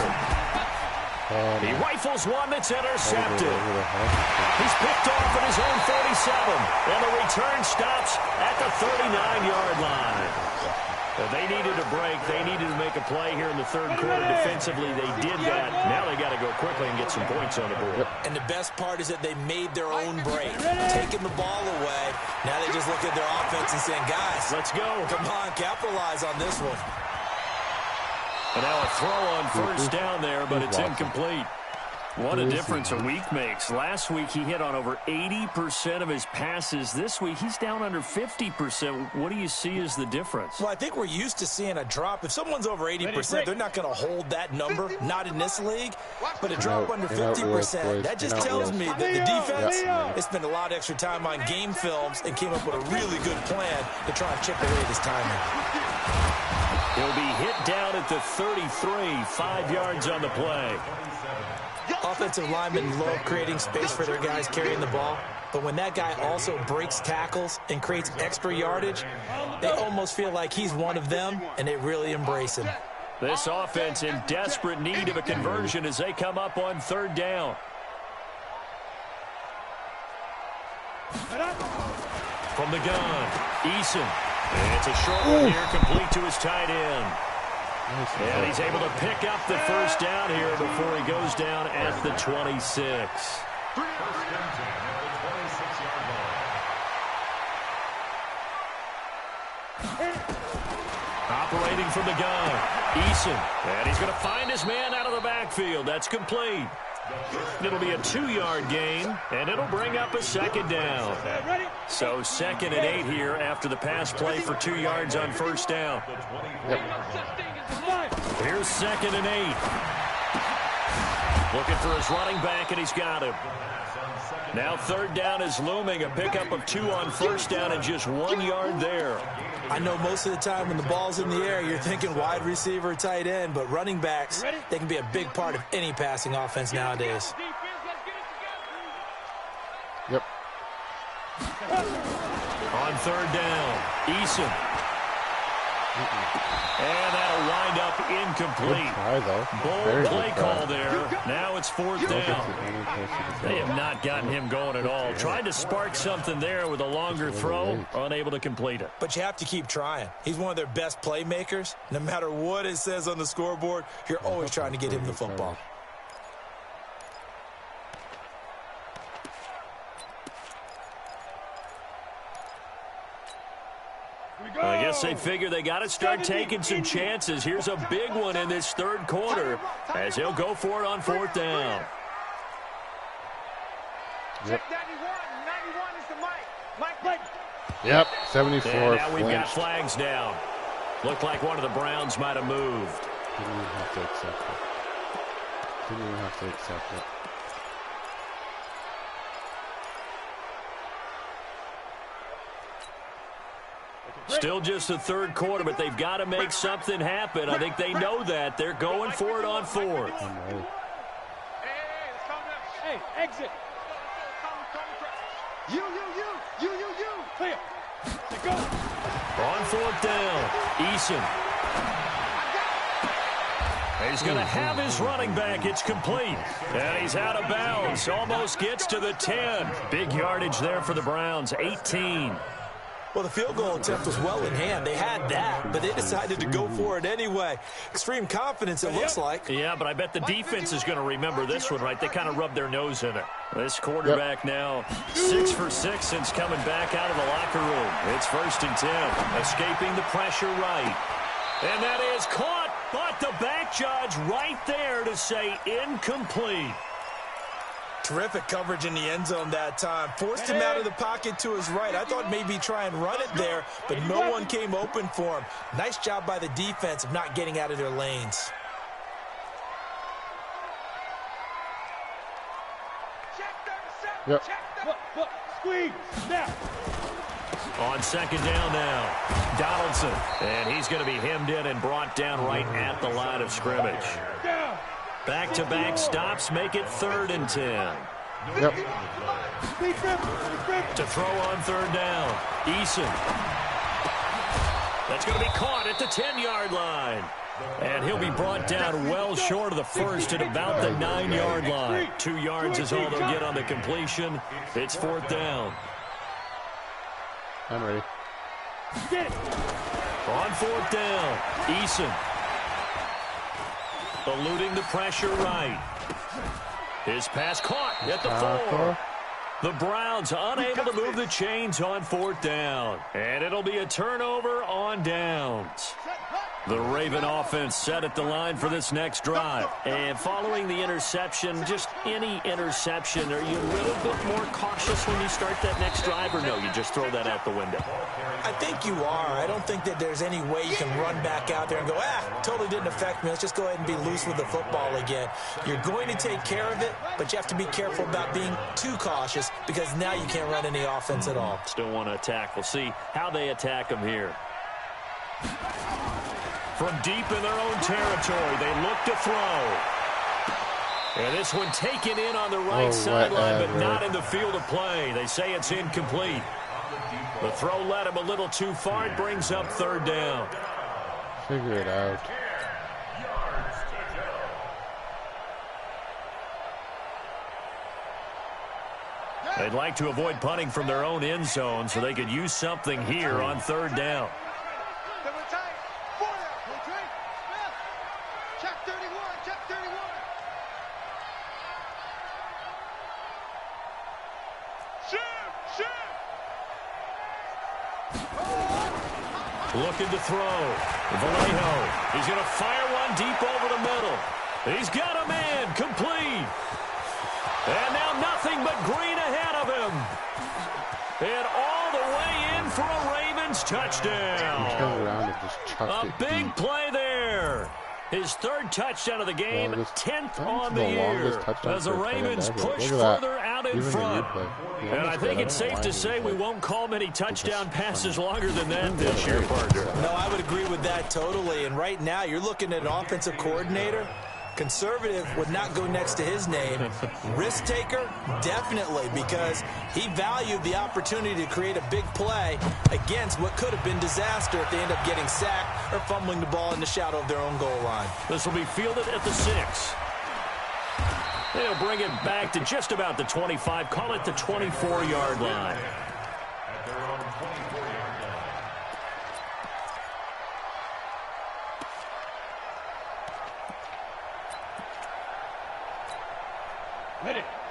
He rifles one that's intercepted. He's picked off at his own 47. And the return stops at the 39-yard line. They needed a break. They needed to make a play here in the third quarter defensively. They did that. Now they got to go quickly and get some points on the board. And the best part is that they made their own break. Taking the ball away. Now they just look at their offense and saying, guys, let's go. Come on, capitalize on this one. And now a throw on first down there, but it's incomplete. What a difference a week makes. Last week he hit on over 80% of his passes. This week he's down under 50%. What do you see as the difference? Well, I think we're used to seeing a drop. If someone's over 80%, they're not going to hold that number, not in this league. But a drop under 50%, that just tells me that the defense has spent a lot of extra time on game films and came up with a really good plan to try and chip away this timing. He'll be hit down at the 33, 5 yards on the play. Offensive linemen love creating space for their guys carrying the ball, but when that guy also breaks tackles and creates extra yardage, they almost feel like he's one of them, and they really embrace him. This offense in desperate need of a conversion as they come up on third down. From the gun, Eason. And it's a short one here, complete to his tight end. And he's able to pick up the first down here before he goes down at the 26. Operating from the gun, Eason. And he's going to find his man out of the backfield. That's complete. It'll be a 2-yard gain, and it'll bring up a second down. So 2nd and 8 here after the pass play for 2 yards on first down. Here's 2nd and 8. Looking for his running back, and he's got him. Now third down is looming. A pickup of 2 on first down and just 1 yard there. I know most of the time when the ball's in the air, you're thinking wide receiver, tight end, but running backs, they can be a big part of any passing offense nowadays. Yep. On third down, Eason. And that'll wind up incomplete. Bold play call there. Now it's 4th down. They have not gotten him going at all. Tried to spark something there with a longer throw. Unable to complete it. But you have to keep trying. He's one of their best playmakers. No matter what it says on the scoreboard, you're always trying to get him the football. I guess they figure they got to start taking some chances. Here's a big one in this third quarter as he'll go for it on 4th down. Yep. 91 is the Mike. Yep, 74. And now we've got flags down. Looked like one of the Browns might have moved. Didn't even have to accept it. Didn't even have to accept it. Still just the third quarter, but they've got to make something happen. I think they know that. They're going for it on 4th. Hey, exit. You. Clear. Go. On 4th down, Eason. He's going to have his running back. It's complete. And he's out of bounds. Almost gets to the 10. Big yardage there for the Browns, 18. Well, the field goal attempt was well in hand. They had that, but they decided to go for it anyway. Extreme confidence, it looks like. Yeah, but I bet the defense is going to remember this one, right? They kind of rubbed their nose in it. This quarterback now 6 for 6 since coming back out of the locker room. It's 1st and 10. Escaping the pressure right. And that is caught, but the back judge right there to say incomplete. Terrific coverage in the end zone that time. Forced him out of the pocket to his right. I thought maybe try and run it there, but no one came open for him. Nice job by the defense of not getting out of their lanes. Yep. Squeeze. Now. On 2nd down now, Donaldson. And he's going to be hemmed in and brought down right at the line of scrimmage. Back-to-back stops make it 3rd and 10. Yep. To throw on 3rd down, Eason. That's going to be caught at the 10-yard line. And he'll be brought down well short of the first at about the 9-yard line. 2 yards is all they'll get on the completion. It's 4th down. I'm ready. On 4th down, Eason. Eluding the pressure right. His pass caught at the 4. The Browns unable to move the chains on 4th down. And it'll be a turnover on downs. The Raven offense set at the line for this next drive. And following the interception, just any interception, are you a little bit more cautious when you start that next drive, or no, you just throw that out the window? I think you are. I don't think that there's any way you can run back out there and go, totally didn't affect me. Let's just go ahead and be loose with the football again. You're going to take care of it, but you have to be careful about being too cautious because now you can't run any offense at all. Still want to attack. We'll see how they attack them here. From deep in their own territory, they look to throw. And this one taken in on the right sideline, but not in the field of play. They say it's incomplete. The throw led him a little too far. It brings up 3rd down. Figure it out. They'd like to avoid punting from their own end zone so they could use something here on 3rd down. Looking to throw. Vallejo. He's going to fire one deep over the middle. He's got a man. Complete. And now nothing but green ahead of him. And all the way in for a Ravens touchdown. Turn around and just chuck it A big deep. play there. His 3rd touchdown of the game, 10th on the year, as the Ravens push further out in front. And I think it's safe to say we won't call many touchdown passes longer than that this year, partner. No, I would agree with that totally. And right now, you're looking at an offensive coordinator. Conservative would not go next to his name. Risk taker, definitely, because he valued the opportunity to create a big play against what could have been disaster if they end up getting sacked or fumbling the ball in the shadow of their own goal line. This will be fielded at the 6. They'll bring it back to just about the 25. Call it the 24-yard line.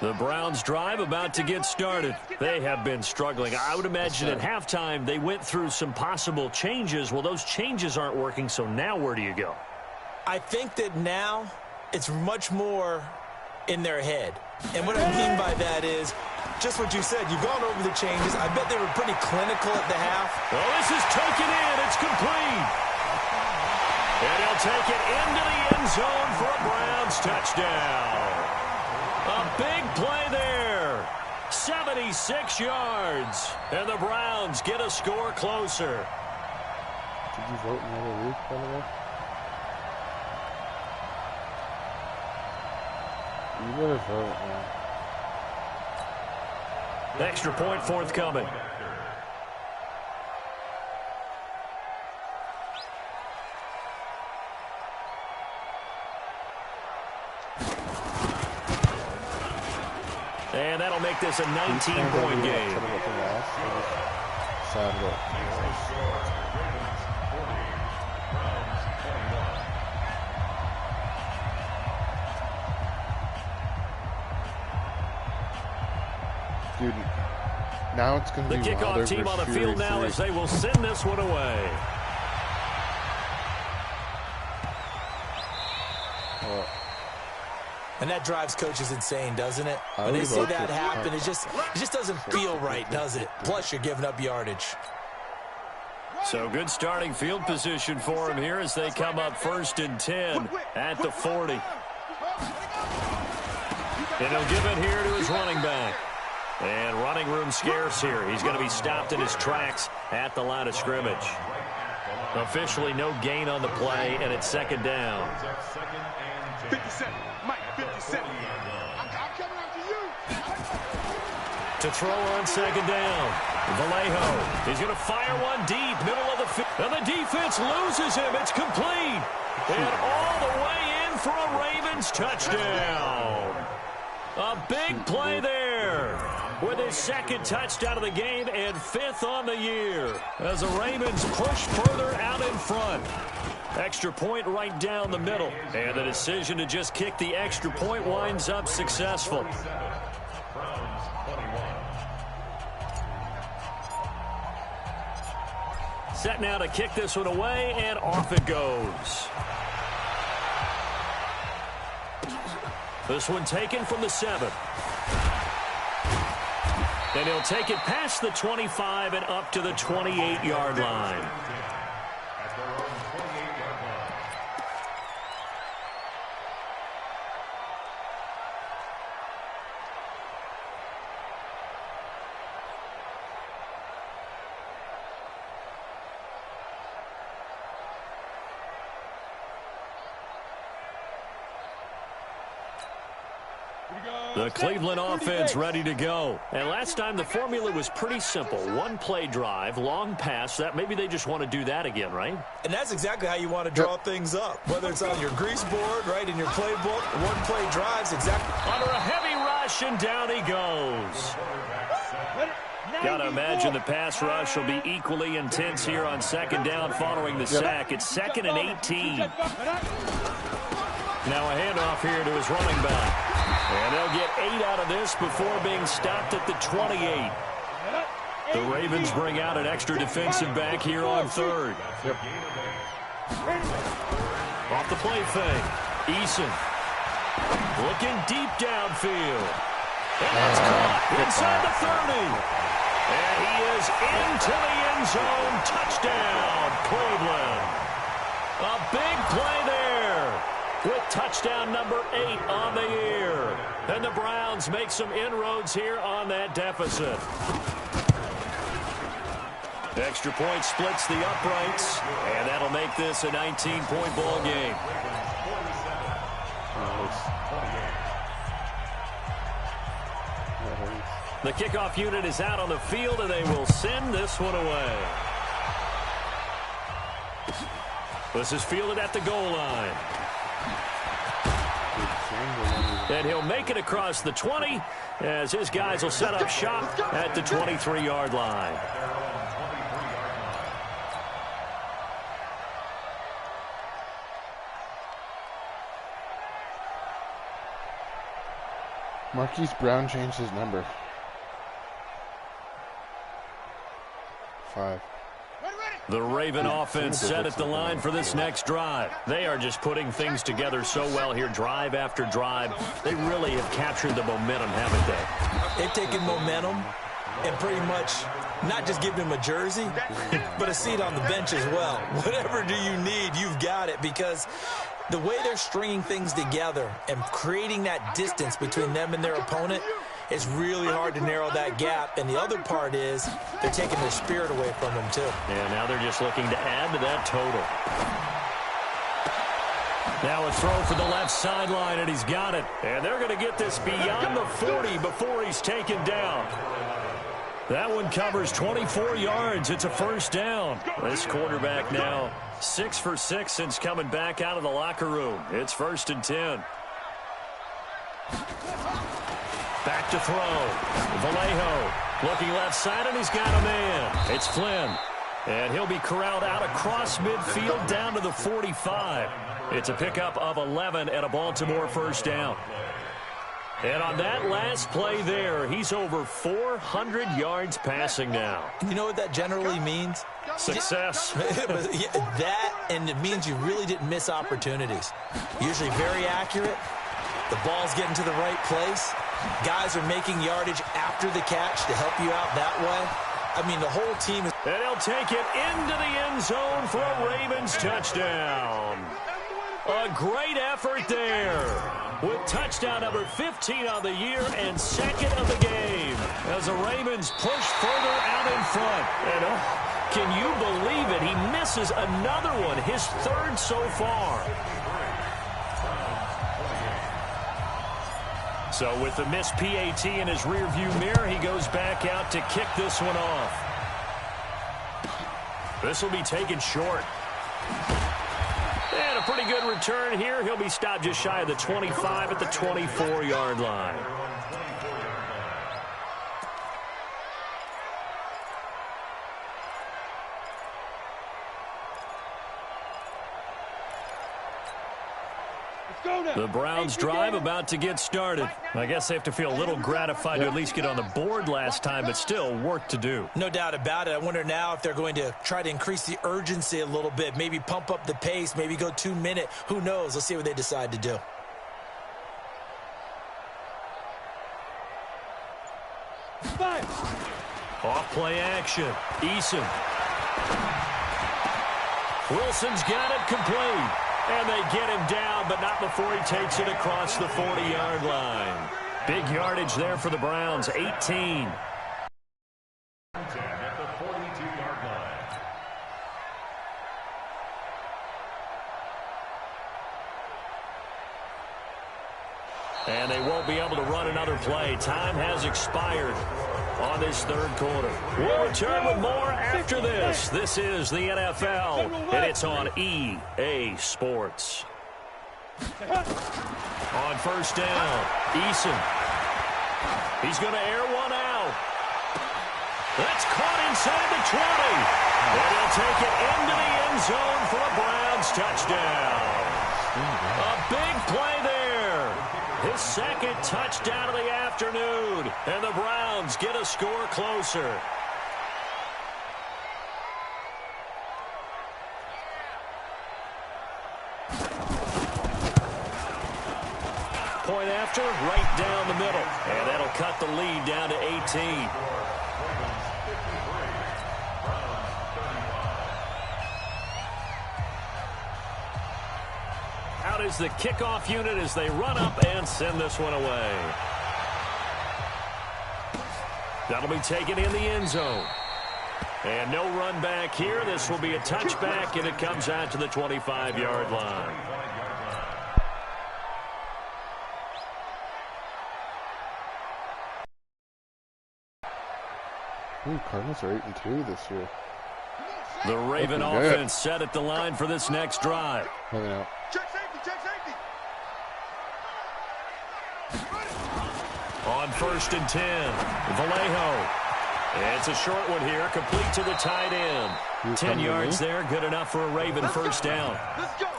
The Browns drive about to get started. They have been struggling. I would imagine at halftime they went through some possible changes. Well, those changes aren't working, so now where do you go? I think that now it's much more in their head. And what I mean by that is just what you said. You've gone over the changes. I bet they were pretty clinical at the half. Well, this is taken in. It's complete. And he'll take it into the end zone for a Browns touchdown. A big play there. 76 yards. And the Browns get a score closer. Did you vote another week, by the way? You better vote, man. Extra point forthcoming. And that'll make this a 19-point game. Dude, now it's going to be the kickoff team on the field now as they will send this one away. And that drives coaches insane, doesn't it? When they see that happen, it just doesn't feel right, does it? Plus, you're giving up yardage. So good starting field position for him here as they come up 1st and 10 at the 40. And he'll give it here to his running back. And running room scarce here. He's going to be stopped in his tracks at the line of scrimmage. Officially no gain on the play, and it's 2nd down. 57. Mike, 57. I'm coming after you. To throw on 2nd down. Vallejo. He's going to fire one deep, middle of the field. And the defense loses him. It's complete. And all the way in for a Ravens touchdown. A big play there with his 2nd touchdown of the game and 5th on the year as the Ravens push further out in front. Extra point right down the middle. And the decision to just kick the extra point winds up successful. Set now to kick this one away, and off it goes. This one taken from the 7. And he'll take it past the 25 and up to the 28-yard line. The Cleveland offense ready to go. And last time the formula was pretty simple. One play drive, long pass. That maybe they just want to do that again, right? And that's exactly how you want to draw things up. Whether it's on your grease board, right, in your playbook, one play drives, exactly. Under a heavy rush, and down he goes. Got to imagine the pass rush will be equally intense here on 2nd down following the sack. It's 2nd and 18. Now a handoff here to his running back. And they'll get 8 out of this before being stopped at the 28. The Ravens bring out an extra defensive back here on 3rd. Off the play fake. Eason looking deep downfield. And that's caught inside the 30. And he is into the end zone. Touchdown, Cleveland. A big play there with touchdown number 8 on the year. And the Browns make some inroads here on that deficit. Extra point splits the uprights, and that'll make this a 19-point ball game. The kickoff unit is out on the field, and they will send this one away. This is fielded at the goal line. And he'll make it across the 20 as his guys will set up shop at the 23-yard line. Marquise Brown changed his number. 5. The Raven offense set at the line for this next drive. They are just putting things together so well here, drive after drive. They really have captured the momentum, haven't they? They've taken momentum and pretty much not just given him a jersey, but a seat on the bench as well. Whatever do you need, you've got it, because the way they're stringing things together and creating that distance between them and their opponent, it's really hard to narrow that gap. And the other part is they're taking their spirit away from them, too. Yeah, now they're just looking to add to that total. Now a throw for the left sideline, and he's got it. And they're going to get this beyond the 40 before he's taken down. That one covers 24 yards. It's a 1st down. This quarterback now 6 for 6 since coming back out of the locker room. It's 1st and 10. Back to throw. Vallejo looking left side, and he's got a man. It's Flynn. And he'll be corralled out across midfield down to the 45. It's a pickup of 11 and a Baltimore first down. And on that last play there, he's over 400 yards passing now. You know what that generally means? Success. That, and it means you really didn't miss opportunities. Usually very accurate. The ball's getting to the right place. Guys are making yardage after the catch to help you out that way. I mean, the whole team is... And he'll take it into the end zone for a Ravens touchdown. A great effort there, with touchdown number 15 on the year and second of the game, as the Ravens push further out in front. And can you believe it? He misses another one, his third so far. So with the missed PAT in his rearview mirror, he goes back out to kick this one off. This will be taken short. And a pretty good return here. He'll be stopped just shy of the 25 at the 24-yard line. The Browns drive about to get started. I guess they have to feel a little gratified to at least get on the board last time, but still work to do. No doubt about it. I wonder now if they're going to try to increase the urgency a little bit, maybe pump up the pace, maybe go 2-minute. Who knows? Let's see what they decide to do. Off play action. Eason. Wilson's got it complete. And they get him down, but not before he takes it across the 40-yard line. Big yardage there for the Browns, 18. At the 42-yard line. And they won't be able to run another play. Time has expired on this third quarter. We'll return with more after this. This is the NFL, and it's on EA Sports. On first down, Eason. He's going to air one out. That's caught inside the 20. And he'll take it into the end zone for a Browns touchdown. A big play there. His second touchdown of the afternoon. And the Browns get a score closer. Point after, right down the middle. And that'll cut the lead down to 18. Out is the kickoff unit as they run up and send this one away. That'll be taken in the end zone. And no run back here. This will be a touchback, and it comes out to the 25-yard line. Ooh, Cardinals are 8-2 this year. The Raven offense set at the line for this next drive. Out. Check safety, check safety. On first and 10, Vallejo. It's a short one here, complete to the tight end. 10 yards there, good enough for a Raven first down.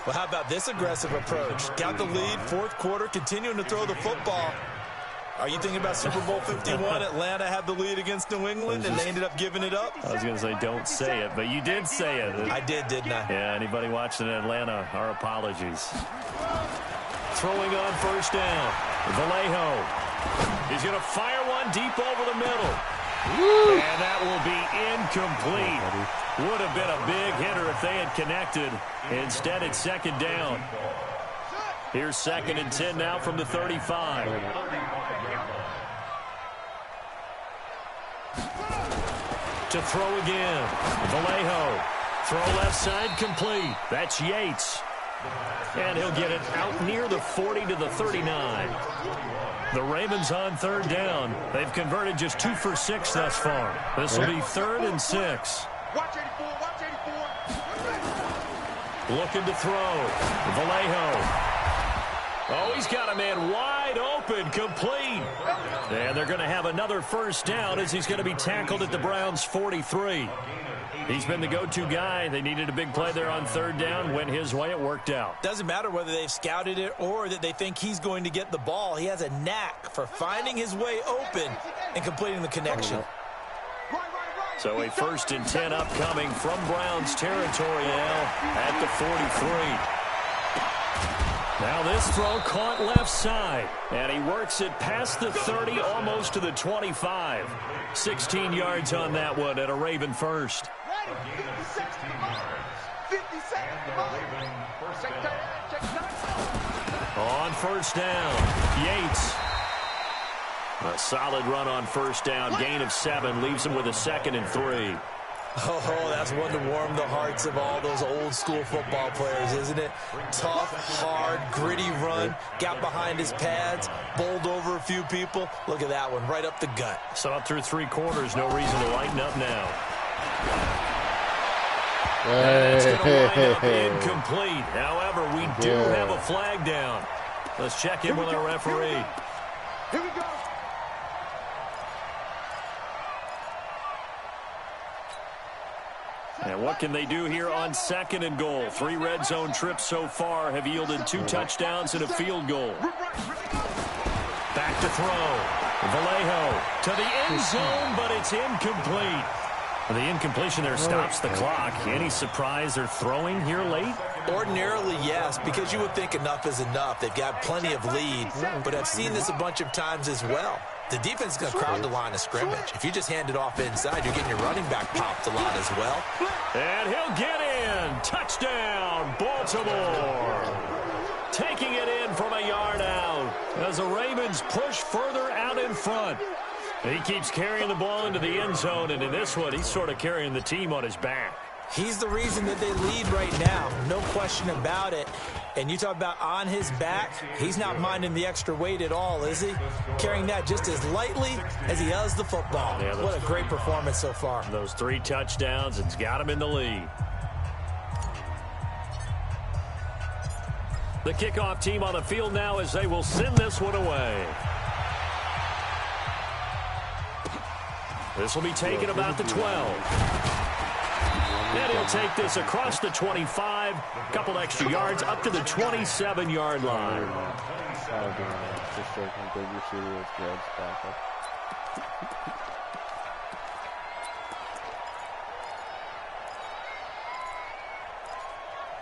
Well, how about this aggressive approach? Got the lead, fourth quarter, continuing to throw the football. Are you thinking about Super Bowl 51? Atlanta had the lead against New England, and they ended up giving it up? I was going to say, don't say it, but you did say it. I did, didn't I? Yeah, anybody watching in Atlanta, our apologies. Throwing on first down, Vallejo. He's going to fire one deep over the middle. Woo! And that will be incomplete. Would have been a big hitter if they had connected. Instead, it's second down. Here's second and 10 now from the 35. To throw again. Vallejo. Throw left side complete. That's Yates. And he'll get it out near the 40 to the 39. The Ravens on third down. They've converted just 2 for 6 thus far. This will be 3rd and 6. Watch 84, watch 84. Looking to throw. Vallejo. Oh, he's got a man wide open, complete. And they're going to have another first down as he's going to be tackled at the Browns' 43. He's been the go-to guy. They needed a big play there on third down. Went his way. It worked out. Doesn't matter whether they've scouted it or that they think he's going to get the ball. He has a knack for finding his way open and completing the connection. So a 1st and 10 upcoming from Browns territory now at the 43. Now this throw caught left side, and he works it past the 30, almost to the 25. 16 yards on that one at a Raven first. On first down, Yates. A solid run on first down, gain of 7, leaves him with a 2nd and 3. Oh, that's one to warm the hearts of all those old school football players, isn't it? Tough, hard, gritty run, got behind his pads, bowled over a few people. Look at that one, right up the gut. Saw it through 3 quarters, no reason to lighten up now. That's going to wind up incomplete. However, we do have a flag down. Let's check in with our referee. Here we go. And what can they do here on 2nd and goal? 3 red zone trips so far have yielded 2 touchdowns and a field goal. Back to throw. Vallejo to the end zone, but it's incomplete. The incompletion there stops the clock. Any surprise they're throwing here late? Ordinarily, yes, because you would think enough is enough. They've got plenty of lead, but I've seen this a bunch of times as well. The defense is going to crowd the line of scrimmage. If you just hand it off inside, you're getting your running back popped a lot as well. And he'll get in. Touchdown, Baltimore. Taking it in from a yard out as the Ravens push further out in front. He keeps carrying the ball into the end zone, and in this one, he's sort of carrying the team on his back. He's the reason that they lead right now, no question about it. And you talk about on his back, he's not minding the extra weight at all, is he? Carrying that just as lightly as he does the football. Yeah, what a great performance so far. Those 3 touchdowns, it's got him in the lead. The kickoff team on the field now as they will send this one away. This will be taken about the 12. And he'll take this across the 25, a couple extra yards up to the 27-yard line.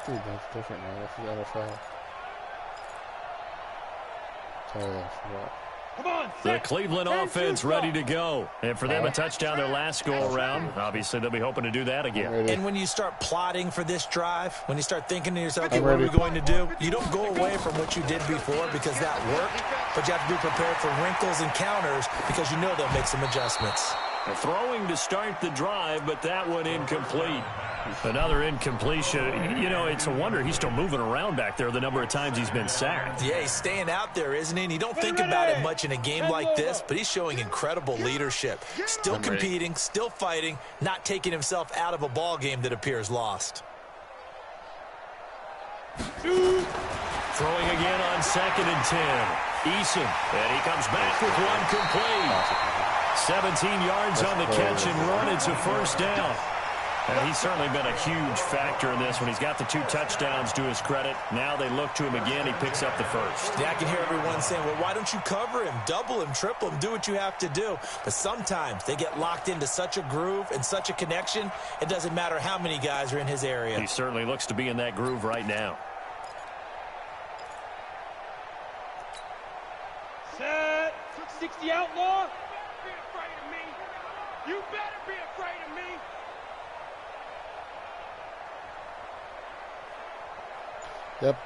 Dude, that's different now. This is NFL. Tell you that. The Cleveland offense ready to go. And for them, a touchdown their last go-around. Obviously, they'll be hoping to do that again. And when you start plotting for this drive, when you start thinking to yourself, okay, what are we going to do? You don't go away from what you did before because that worked, but you have to be prepared for wrinkles and counters because you know they'll make some adjustments. Throwing to start the drive, but that one incomplete. Another incompletion. You know, it's a wonder he's still moving around back there the number of times he's been sacked. Yeah, he's staying out there, isn't he? And you don't think about it much in a game like this, but he's showing incredible leadership. Still competing, still fighting, not taking himself out of a ball game that appears lost. Throwing again on 2nd and 10. Eason, and he comes back with one complete. 17 yards on the catch and run. It's a first down. And he's certainly been a huge factor in this when he's got the 2 touchdowns to his credit. Now they look to him again. He picks up the first. Yeah, I can hear everyone saying, well, why don't you cover him, double him, triple him, do what you have to do. But sometimes they get locked into such a groove and such a connection, it doesn't matter how many guys are in his area. He certainly looks to be in that groove right now. Set. 60 outlaw. Be afraid of me. You better be afraid of me. Yep.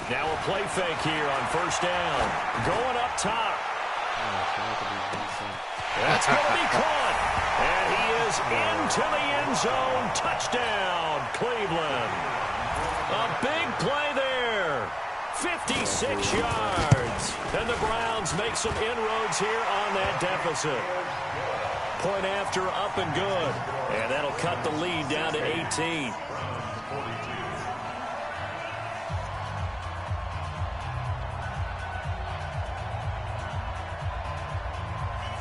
Now a play fake here on first down. Going up top. That's going to be caught. And he is into the end zone. Touchdown, Cleveland. A big play there. 56 yards. And the Browns make some inroads here on that deficit. Point after up and good. And that'll cut the lead down to 18.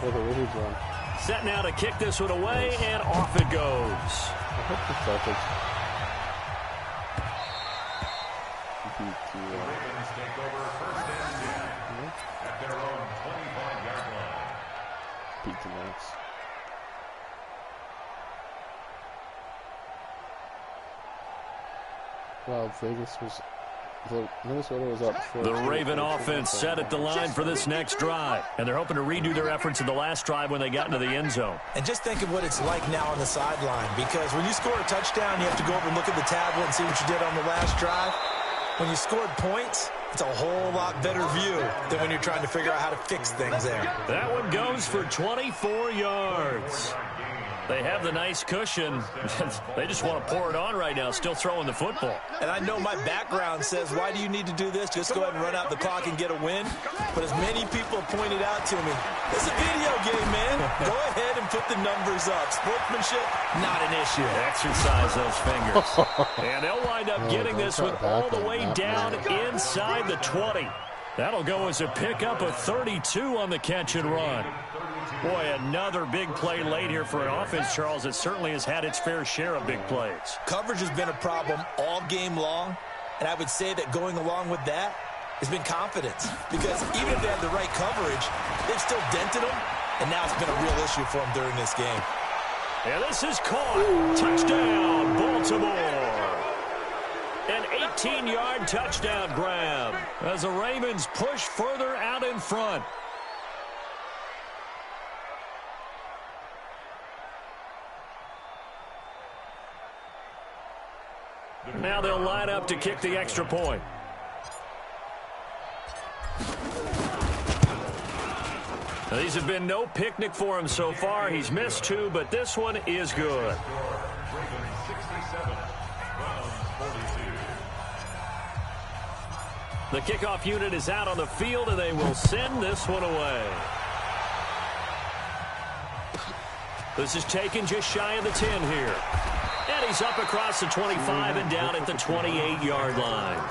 Oh, the Wizards won. Set now to kick this one away, and off it goes. I hope the Celtics beat The Ravens take over first and 10 at their own 25-yard line. beat the Nets. Well, Minnesota was up 4. The Raven offense set at the line for this next drive, and they're hoping to redo their efforts in the last drive when they got into the end zone. And just think of what it's like now on the sideline, because when you score a touchdown, you have to go over and look at the tablet and see what you did on the last drive. When you scored points, it's a whole lot better view than when you're trying to figure out how to fix things there. That one goes for 24 yards. They have the nice cushion. They just want to pour it on right now, still throwing the football. And I know my background says, why do you need to do this? Just go ahead and run out the clock and get a win. But as many people have pointed out to me, it's a video game, man. Go ahead and put the numbers up. Sportsmanship, not an issue. Exercise those fingers. And they'll wind up getting this one all the way down inside the 20. That'll go as a pickup of 32 on the catch and run. Boy, another big play late here for an offense, Charles, that certainly has had its fair share of big plays. Coverage has been a problem all game long, and I would say that going along with that has been confidence, because even if they have the right coverage, they've still dented them, and now it's been a real issue for them during this game. And this is caught. Touchdown, Baltimore. An 18-yard touchdown grab as the Ravens push further out in front. Now they'll line up to kick the extra point. Now, these have been no picnic for him so far. He's missed 2, but this one is good. The kickoff unit is out on the field, and they will send this one away. This is taken just shy of the 10 here. And he's up across the 25 and down at the 28-yard line.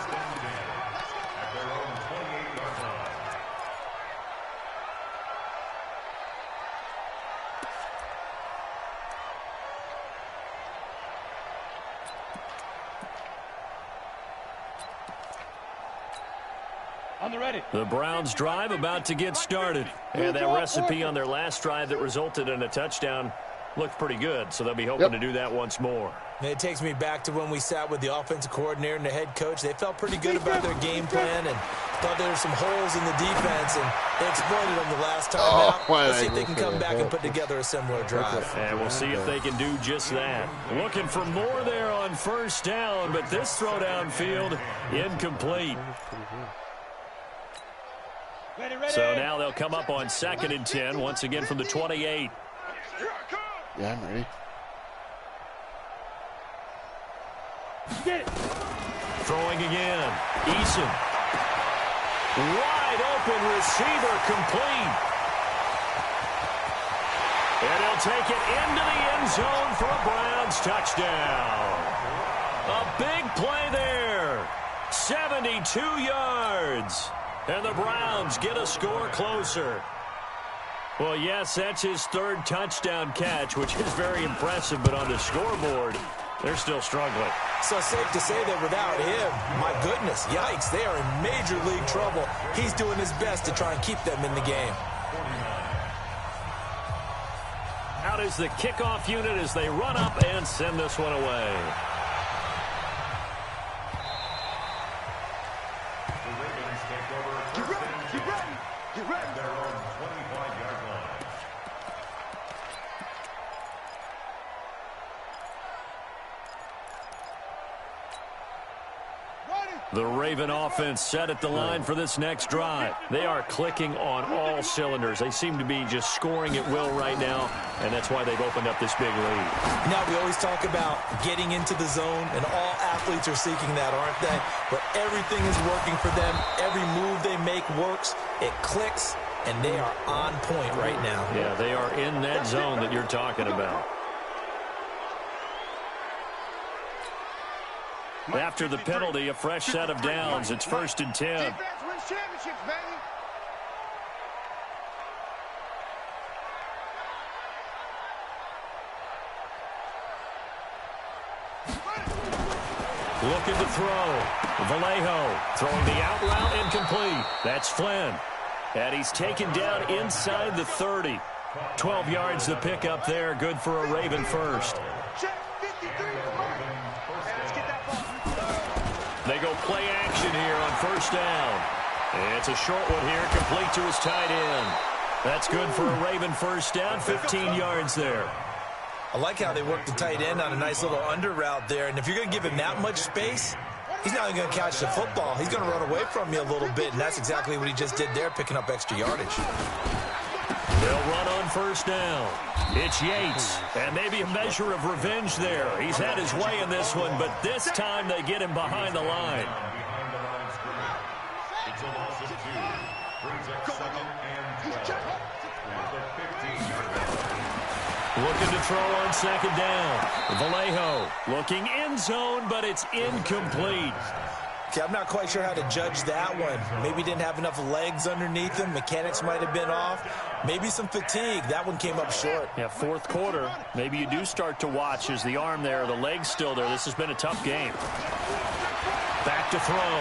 The Browns drive about to get started. And that recipe on their last drive that resulted in a touchdown looked pretty good, so they'll be hoping to do that once more. And it takes me back to when we sat with the offensive coordinator and the head coach. They felt pretty good about their game plan and thought there were some holes in the defense, and they exploited them the last time out. Let's see if they can come back and put together a similar drive. And we'll see if they can do just that. Looking for more there on first down, but this throw downfield incomplete. So now they'll come up on 2nd and 10, once again from the 28. Yeah, I'm ready. Get it. Throwing again. Eason. Wide open receiver complete. And he'll take it into the end zone for a Browns touchdown. A big play there. 72 yards. And the Browns get a score closer. Well, yes, that's his 3rd touchdown catch, which is very impressive, but on the scoreboard, they're still struggling. So safe to say that without him, my goodness, yikes, they are in major league trouble. He's doing his best to try and keep them in the game. Out is the kickoff unit as they run up and send this one away. The Raven offense set at the line for this next drive. They are clicking on all cylinders. They seem to be just scoring at will right now, and that's why they've opened up this big lead. Now, we always talk about getting into the zone, and all athletes are seeking that, aren't they? But everything is working for them. Every move they make works. It clicks, and they are on point right now. Yeah, they are in that zone that you're talking about. After the penalty, a fresh set of downs. It's 1st and 10. Looking to throw. Vallejo throwing the out route incomplete. That's Flynn. And he's taken down inside the 30. 12 yards the pick up there. Good for a Raven first. They go play action here on first down. It's a short one here, complete to his tight end. That's good for a Raven first down, 15 yards there. I like how they work the tight end on a nice little under route there. And if you're going to give him that much space, he's not even going to catch the football. He's going to run away from you a little bit, and that's exactly what he just did there, picking up extra yardage. They'll run on first down. It's Yates, and maybe a measure of revenge there. He's had his way in this one, but this time they get him behind the line. It's a loss of 2. Brings up 2nd and 12. At the 15-yard line. Looking to throw on second down. Vallejo looking end zone, but it's incomplete. Okay, I'm not quite sure how to judge that one. Maybe didn't have enough legs underneath him. Mechanics might have been off. Maybe some fatigue. That one came up short. Yeah, fourth quarter. Maybe you do start to watch as the arm there, the leg's still there. This has been a tough game. Back to throw.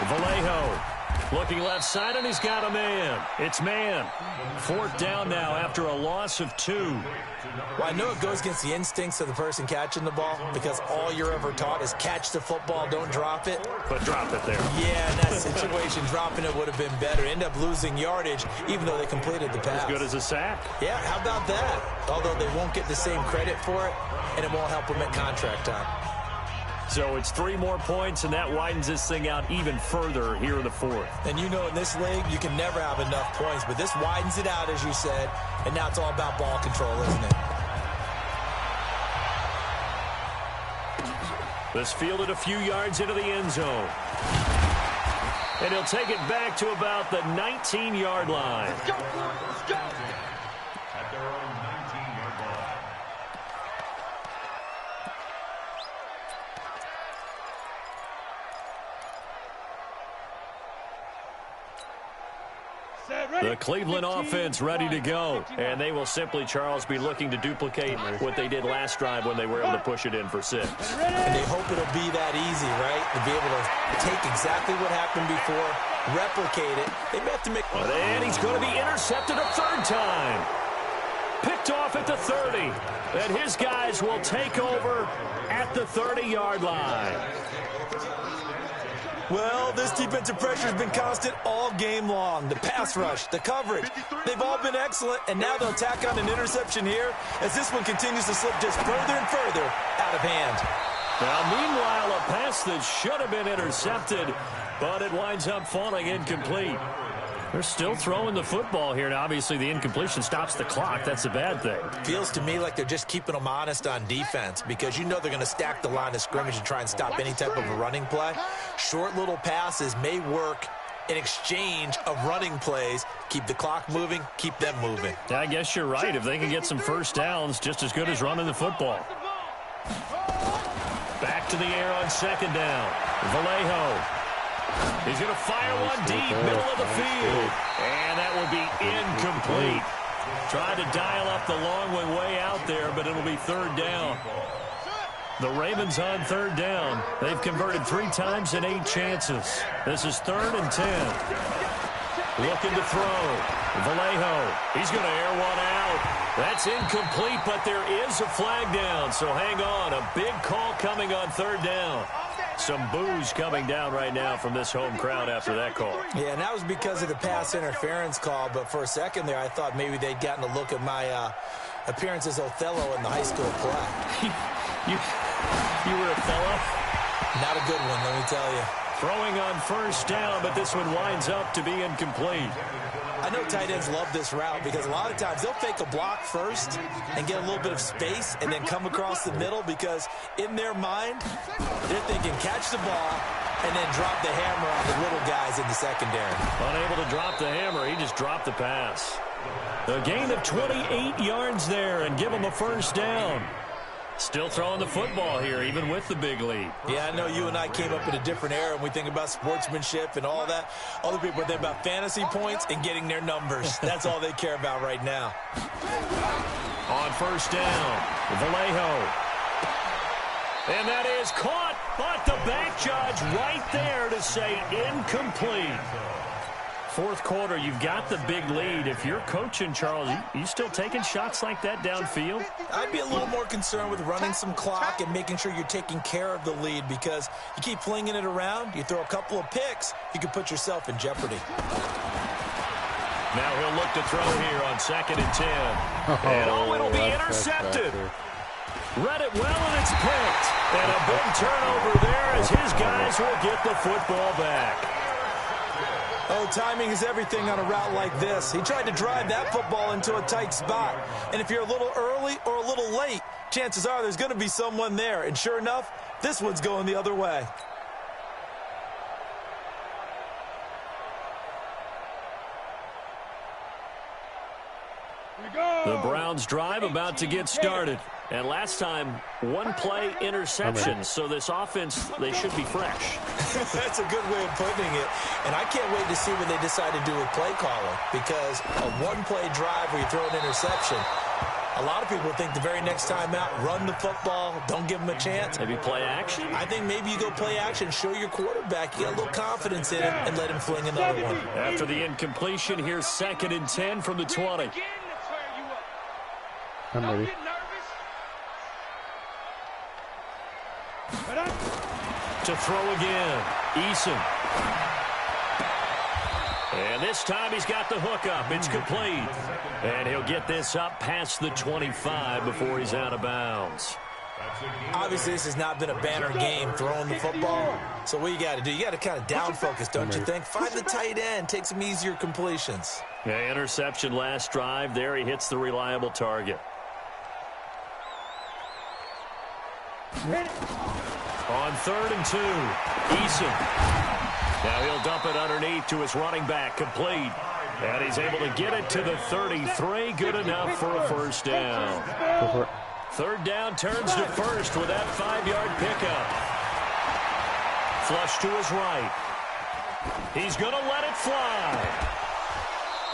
Vallejo looking left side, and he's got a man. It's man. 4th down now after a loss of 2. Well, I know it goes against the instincts of the person catching the ball because all you're ever taught is catch the football, don't drop it. But drop it there. Yeah, in that situation, dropping it would have been better. End up losing yardage, even though they completed the pass. As good as a sack. Yeah, how about that? Although they won't get the same credit for it, and it won't help them at contract time. So it's 3 more points, and that widens this thing out even further here in the 4th. And you know in this league, you can never have enough points, but this widens it out, as you said, and now it's all about ball control, isn't it? This fielded a few yards into the end zone. And he'll take it back to about the 19-yard line. At their own 19-yard line. The Cleveland offense ready to go. And they will simply, Charles, be looking to duplicate what they did last drive when they were able to push it in for 6. And they hope it'll be that easy, right? To be able to take exactly what happened before, replicate it. They have to make... And he's going to be intercepted a 3rd time. Picked off at the 30. And his guys will take over at the 30-yard line. Well, this defensive pressure has been constant all game long. The pass rush, the coverage, they've all been excellent, and now they'll tack on an interception here as this one continues to slip just further and further out of hand. Now, meanwhile, a pass that should have been intercepted, but it winds up falling incomplete. They're still throwing the football here, and obviously the incompletion stops the clock. That's a bad thing. Feels to me like they're just keeping them honest on defense because you know they're going to stack the line of scrimmage and try and stop any type of a running play. Short little passes may work in exchange of running plays. Keep the clock moving, keep them moving. Yeah, I guess you're right. If they can get some first downs, just as good as running the football. Back to the air on second down. Vallejo. He's going to fire one deep, middle of the field. And that will be incomplete. Tried to dial up the long one way out there, but it'll be 3rd down. The Ravens on 3rd down. They've converted 3 times in 8 chances. This is 3rd and 10. Looking to throw. Vallejo. He's going to air one out. That's incomplete, but there is a flag down. So hang on. A big call coming on 3rd down. Some boos coming down right now from this home crowd after that call. Yeah, and that was because of the pass interference call. But for a second there, I thought maybe they'd gotten a look at my appearance as Othello in the high school play. You were Othello? Not a good one, let me tell you. Throwing on first down, but this one winds up to be incomplete. I know tight ends love this route because a lot of times they'll fake a block first and get a little bit of space and then come across the middle because in their mind, they're thinking catch the ball and then drop the hammer on the little guys in the secondary. Unable to drop the hammer, he just dropped the pass. A gain of 28 yards there and give him a first down. Still throwing the football here, even with the big lead. Yeah, I know you and I came up in a different era, and we think about sportsmanship and all that. Other people think about fantasy points and getting their numbers. That's all they care about right now. On first down, Vallejo. And that is caught But the back judge right there to say incomplete. Fourth quarter, you've got the big lead. If you're coaching, Charles, you still taking shots like that downfield? I'd be a little more concerned with running some clock and making sure you're taking care of the lead, because you keep flinging it around, you throw a couple of picks, you can put yourself in jeopardy. Now he'll look to throw here on 2nd and 10. It'll be intercepted. Read it well, and it's picked. And a big turnover there as his guys will get the football back. Oh, timing is everything on a route like this. He tried to drive that football into a tight spot. And if you're a little early or a little late, chances are there's going to be someone there. And sure enough, this one's going the other way. The Browns drive about to get started. And last time, one play interception. So this offense, they should be fresh. That's a good way of putting it. And I can't wait to see what they decide to do with play calling, because a one-play drive where you throw an interception, a lot of people think the very next time out, run the football, don't give them a chance. Maybe play action? I think maybe you go play action, show your quarterback you got a little confidence in him, and let him fling another one. After the incompletion, here's 2nd and 10 from the 20. I'm ready. To throw again, Eason. And this time he's got the hook up. It's complete. And he'll get this up past the 25 before he's out of bounds. Obviously, this has not been a banner game throwing the football. So what you got to do, you got to kind of down focus, don't you think? Find the tight end, take some easier completions. Yeah, interception last drive. There he hits the reliable target. On 3rd and 2, Eason. Now he'll dump it underneath to his running back, complete. And he's able to get it to the 33, good enough for a first down. 3rd down turns to first with that 5-yard pickup. Flush to his right. He's going to let it fly.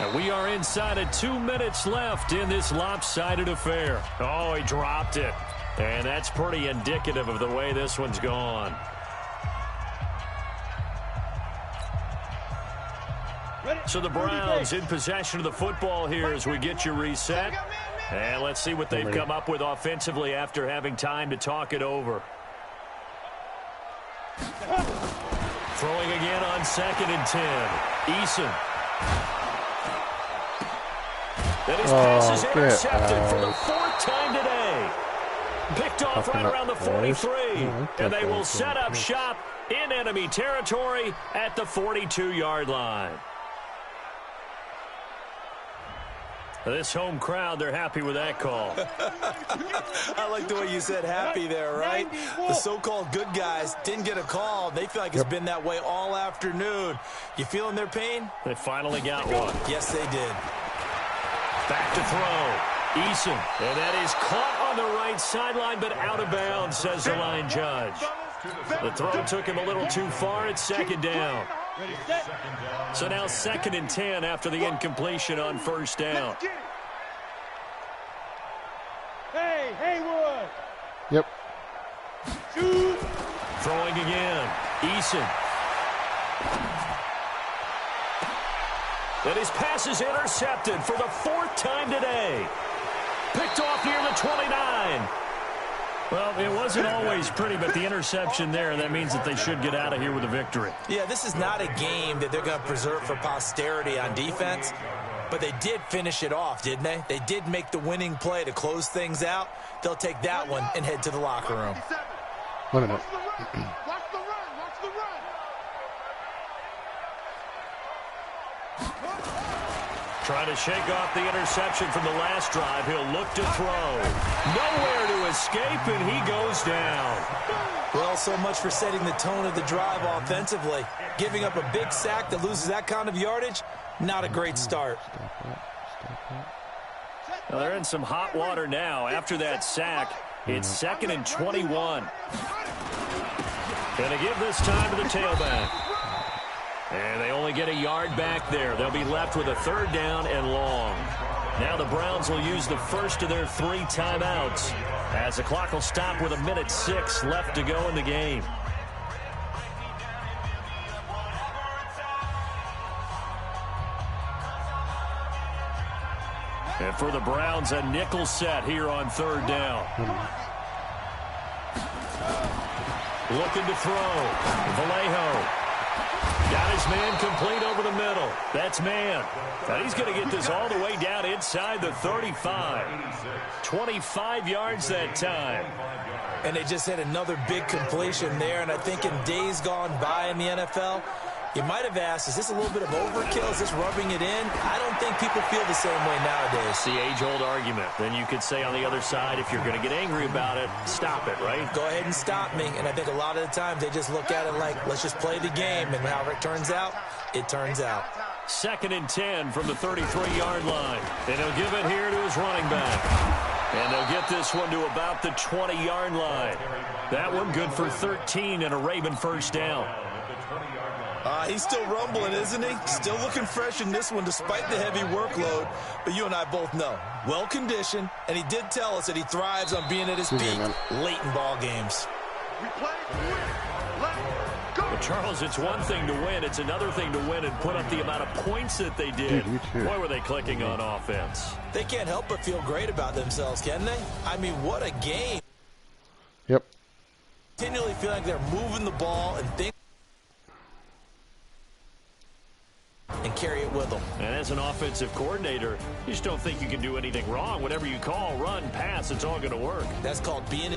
And we are inside of 2 minutes left in this lopsided affair. Oh, he dropped it. And that's pretty indicative of the way this one's gone. So the Browns in possession of the football here as we get you reset. And let's see what they've come up with offensively after having time to talk it over. Throwing again on 2nd and 10. Eason. And his pass is intercepted for the 4th time today. Picked off right around the 43. And they will set up shop in enemy territory at the 42-yard line. This home crowd, they're happy with that call. I like the way you said happy there, right? The so-called good guys didn't get a call. They feel like it's been that way all afternoon. You feeling their pain? They finally got one. Yes, they did. Back to throw. Eason, and that is caught on the right sideline, but out of bounds, says the line judge. The throw took him a little too far. It's 2nd down. So now 2nd and 10 after the incompletion on 1st down. Hey, Haywood. Yep. Throwing again. Eason. And his pass is intercepted for the 4th time today. Picked off near the 29. Well, it wasn't always pretty, but the interception there, that means that they should get out of here with a victory. Yeah, this is not a game that they're going to preserve for posterity on defense, but they did finish it off, didn't they? They did make the winning play to close things out. They'll take that one and head to the locker room. Wait a minute. Watch the run. Watch the run. Trying to shake off the interception from the last drive. He'll look to throw. Nowhere to escape, and he goes down. Well, so much for setting the tone of the drive offensively. Giving up a big sack that loses that kind of yardage, not a great start. Well, they're in some hot water now. After that sack, it's 2nd and 21. Going to give this time to the tailback. And they only get a yard back there. They'll be left with a 3rd down and long. Now the Browns will use the first of their 3 timeouts as the clock will stop with 1:06 left to go in the game. And for the Browns, a nickel set here on third down. Looking to throw. Vallejo. Got his man complete over the middle. That's man. And he's going to get this all the way down inside the 35. 25 yards that time. And they just had another big completion there. And I think in days gone by in the NFL, you might have asked, is this a little bit of overkill? Is this rubbing it in? I don't think people feel the same way nowadays. The age-old argument. Then you could say on the other side, if you're going to get angry about it, stop it, right? Go ahead and stop me. And I think a lot of the times they just look at it like, let's just play the game. And however it turns out, it turns out. 2nd and 10 from the 33-yard line. And he'll give it here to his running back. And they'll get this one to about the 20-yard line. That one good for 13 and a Raven first down. He's still rumbling, isn't he? Still looking fresh in this one despite the heavy workload. But you and I both know, well-conditioned, and he did tell us that he thrives on being at his peak late in ball games. We play to win. Let's go. Well, Charles, it's one thing to win. It's another thing to win and put up the amount of points that they did. Boy, were they clicking on offense. They can't help but feel great about themselves, can they? I mean, what a game. Yep. Continually feel like they're moving the ball and thinking. And carry it with them. And as an offensive coordinator, you just don't think you can do anything wrong. Whatever you call, run, pass, it's all going to work. That's called being...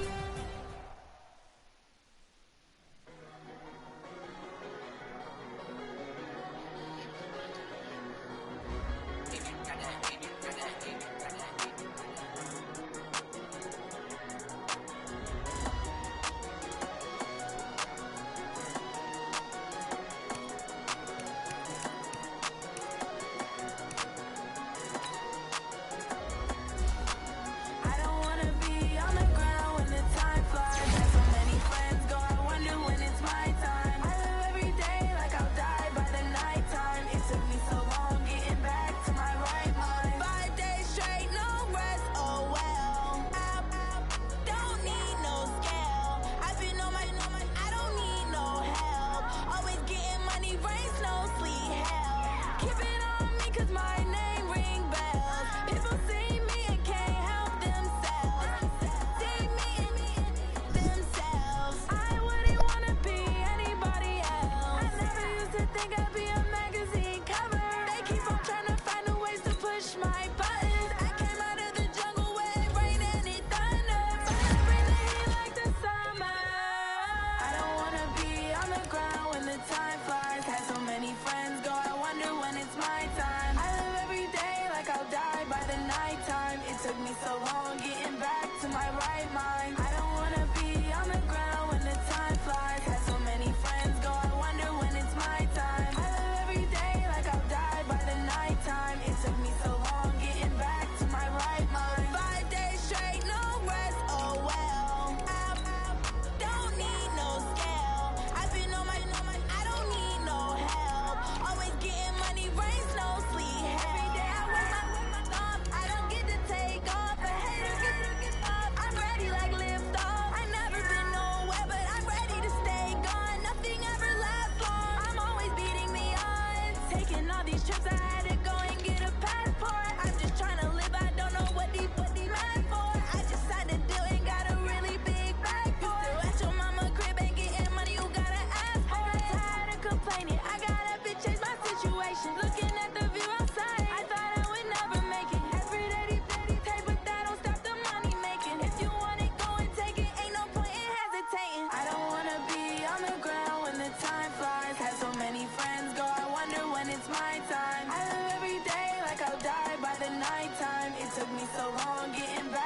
took me so long getting back.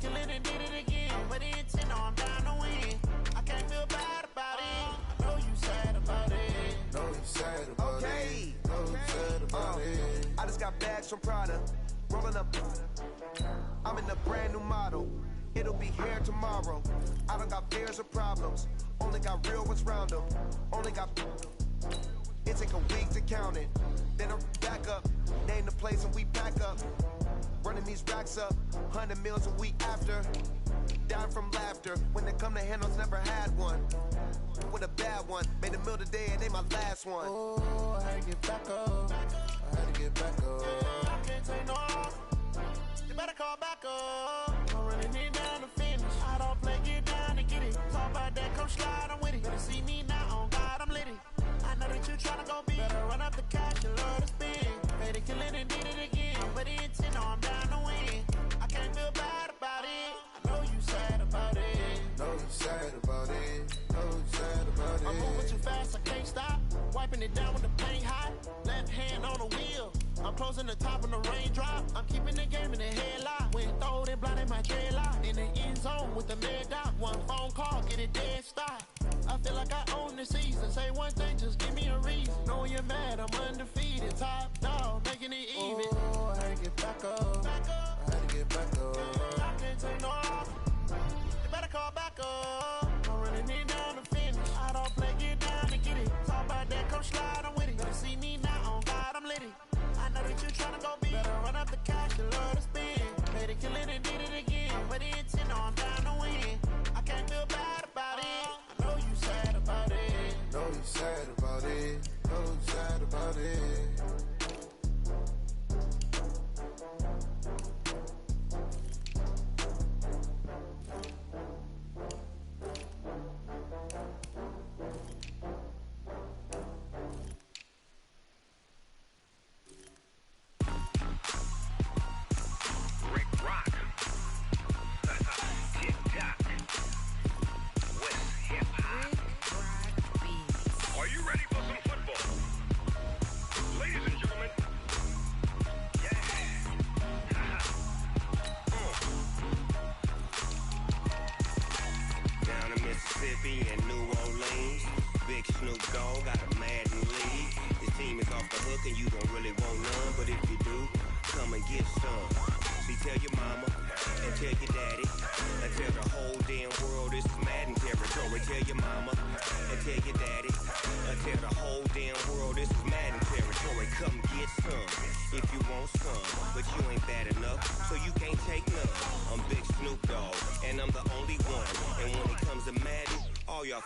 kill it and did it again. But the intent, no, I'm down to win. I can't feel bad about it. I know you sad about it. Know you sad about it. Know you sad about it. I just got bags from Prada. Rolling up. I'm in a brand new model. It'll be here tomorrow. I don't got fears or problems. Only got real ones round them. Only got. It take a week to count it. Then I'm back up. Name the place and we pack up. Running these racks up. 100 meals a week after. Down from laughter. When they come to handles, never had one. With a bad one. Made a meal today and they my last one. Oh, I had to get back up. I had to get back up. I can't take no off. You better call back up. I'm running it down to finish. I don't play, get down and get it. Talk about that, come slide, I'm with it. Better see me now, on God, I'm litty. I know that you tryna go big. Better run up the cash, you love to spin. Made it, kill it and did it again. But the intent, no, I'm down to win. I can't feel bad about it. I know you sad about it. Know you sad about it. Know you sad about it. I'm moving too fast, I can't stop. Wiping it down with the paint hot. Left hand on the wheel. I'm closing the top of the raindrop. I'm keeping the game in the headlock. When throwed and blinded my dreadlock. In the end zone with the mad dot. One phone call, get it dead stop. I feel like I own the season. Say one thing, just give me a reason. Know you're mad, I'm undefeated. Top dog, making it even. Oh, I had to get back up. I had to get back up. I can't take no off. You better call back up. I'm running it down to finish. I don't play, get down and get it. Talk about that, come slide, I'm with it. Better see me now, on God, I'm litty. I know that you tryna go big. Better run up the cash, you love to spin. Made it, kill it and did it again. But the intent, no, I'm down to win. I can't feel bad about it. I know you sad about it. Know you sad about it. Know you sad about it.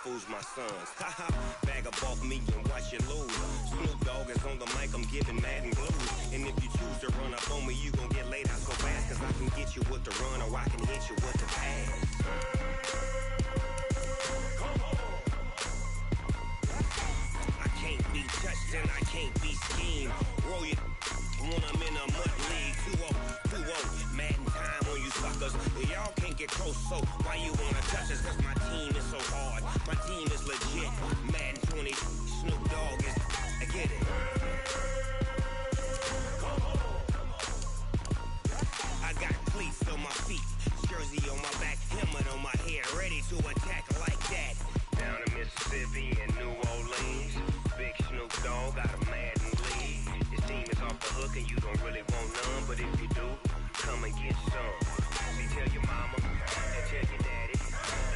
Fools my sons. Haha, bag up off me and watch you lose. Snoop Dogg is on the mic, I'm giving Madden blues. And if you choose to run up on me, you gon' get laid out so fast. Cause I can get you with the run or I can hit you with the pass. I can't be touched and I can't be schemed. Roll you when I'm in a mud league. 2-0, Madden time on you suckers. Y'all can't get close, so why you wanna touch us? Cause my team is so hard. My team is legit. Madden 20, Snoop Dogg is. I get it. I got cleats on my feet, jersey on my back, helmet on my head, ready to attack like that. Down in Mississippi and New Orleans, big Snoop Dogg got a Madden lead. His team is off the hook and you don't really want none, but if you do, come and get some. See, tell your mama and tell your daddy.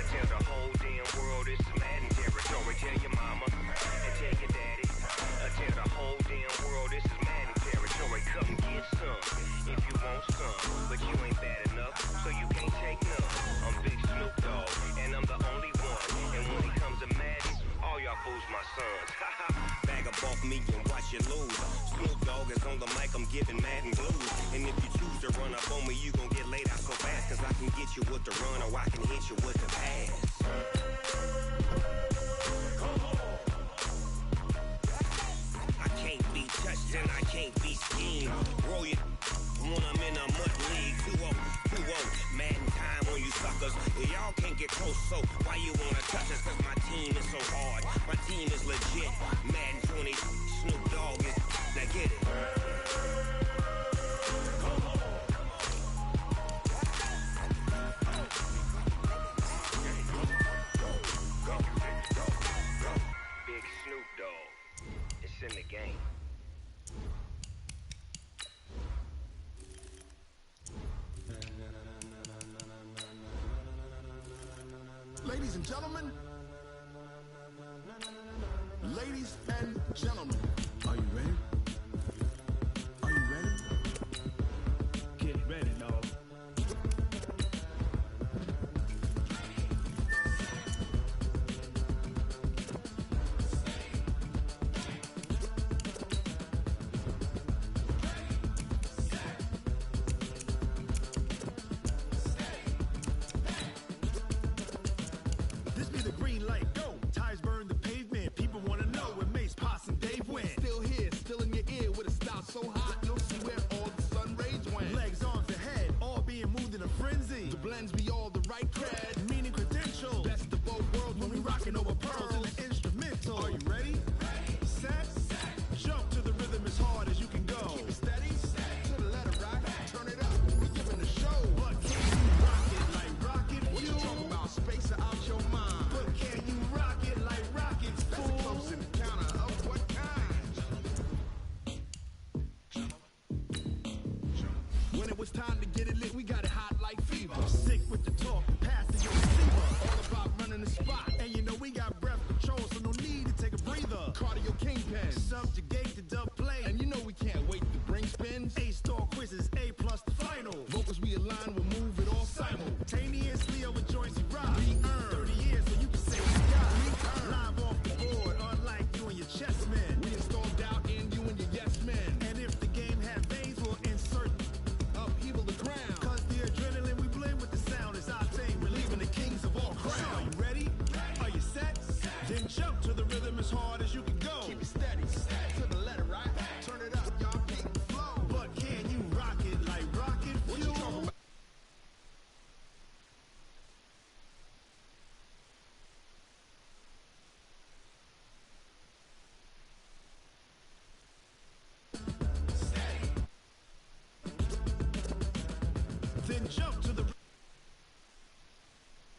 Tell the whole damn world this is Madden territory. Tell your mama and tell your daddy. Tell the whole damn world this is Madden territory. Come get some if you want some, but you ain't bad enough, so you can't take none. I'm Big Snoop Dogg, and I'm the only one. And when it comes to Madden, all y'all fools my sons. Bag up off me and watch you lose. Snoop Dogg is on the mic, I'm giving Madden blues. And if you choose to run up on me, you gon' get laid out so fast. Cause I can get you with the run or I can hit you with the pass. I can't be touched and I can't be schemed. Roll you when I'm in a mud league. 2-0, Madden time on you suckers. Y'all can't get close, so why you wanna touch us? Cause my team is so hard. My team is legit. Madden 20, Snoop Dogg is. Now get it. Ladies and gentlemen. Ladies and gentlemen. Are you ready? Are you ready? Get ready, dog. This be the green light, go. Tires burn the pavement. People wanna know when Mace, Pops, and Dave went. Still here, still in your ear with a style so hot, you'll see where all the sun rays went. Legs, arms, the head, all being moved in a frenzy. The blends be all the right cred, meaning credentials. Best of both worlds when we rockin' over pearls in the instrumental. Are you ready?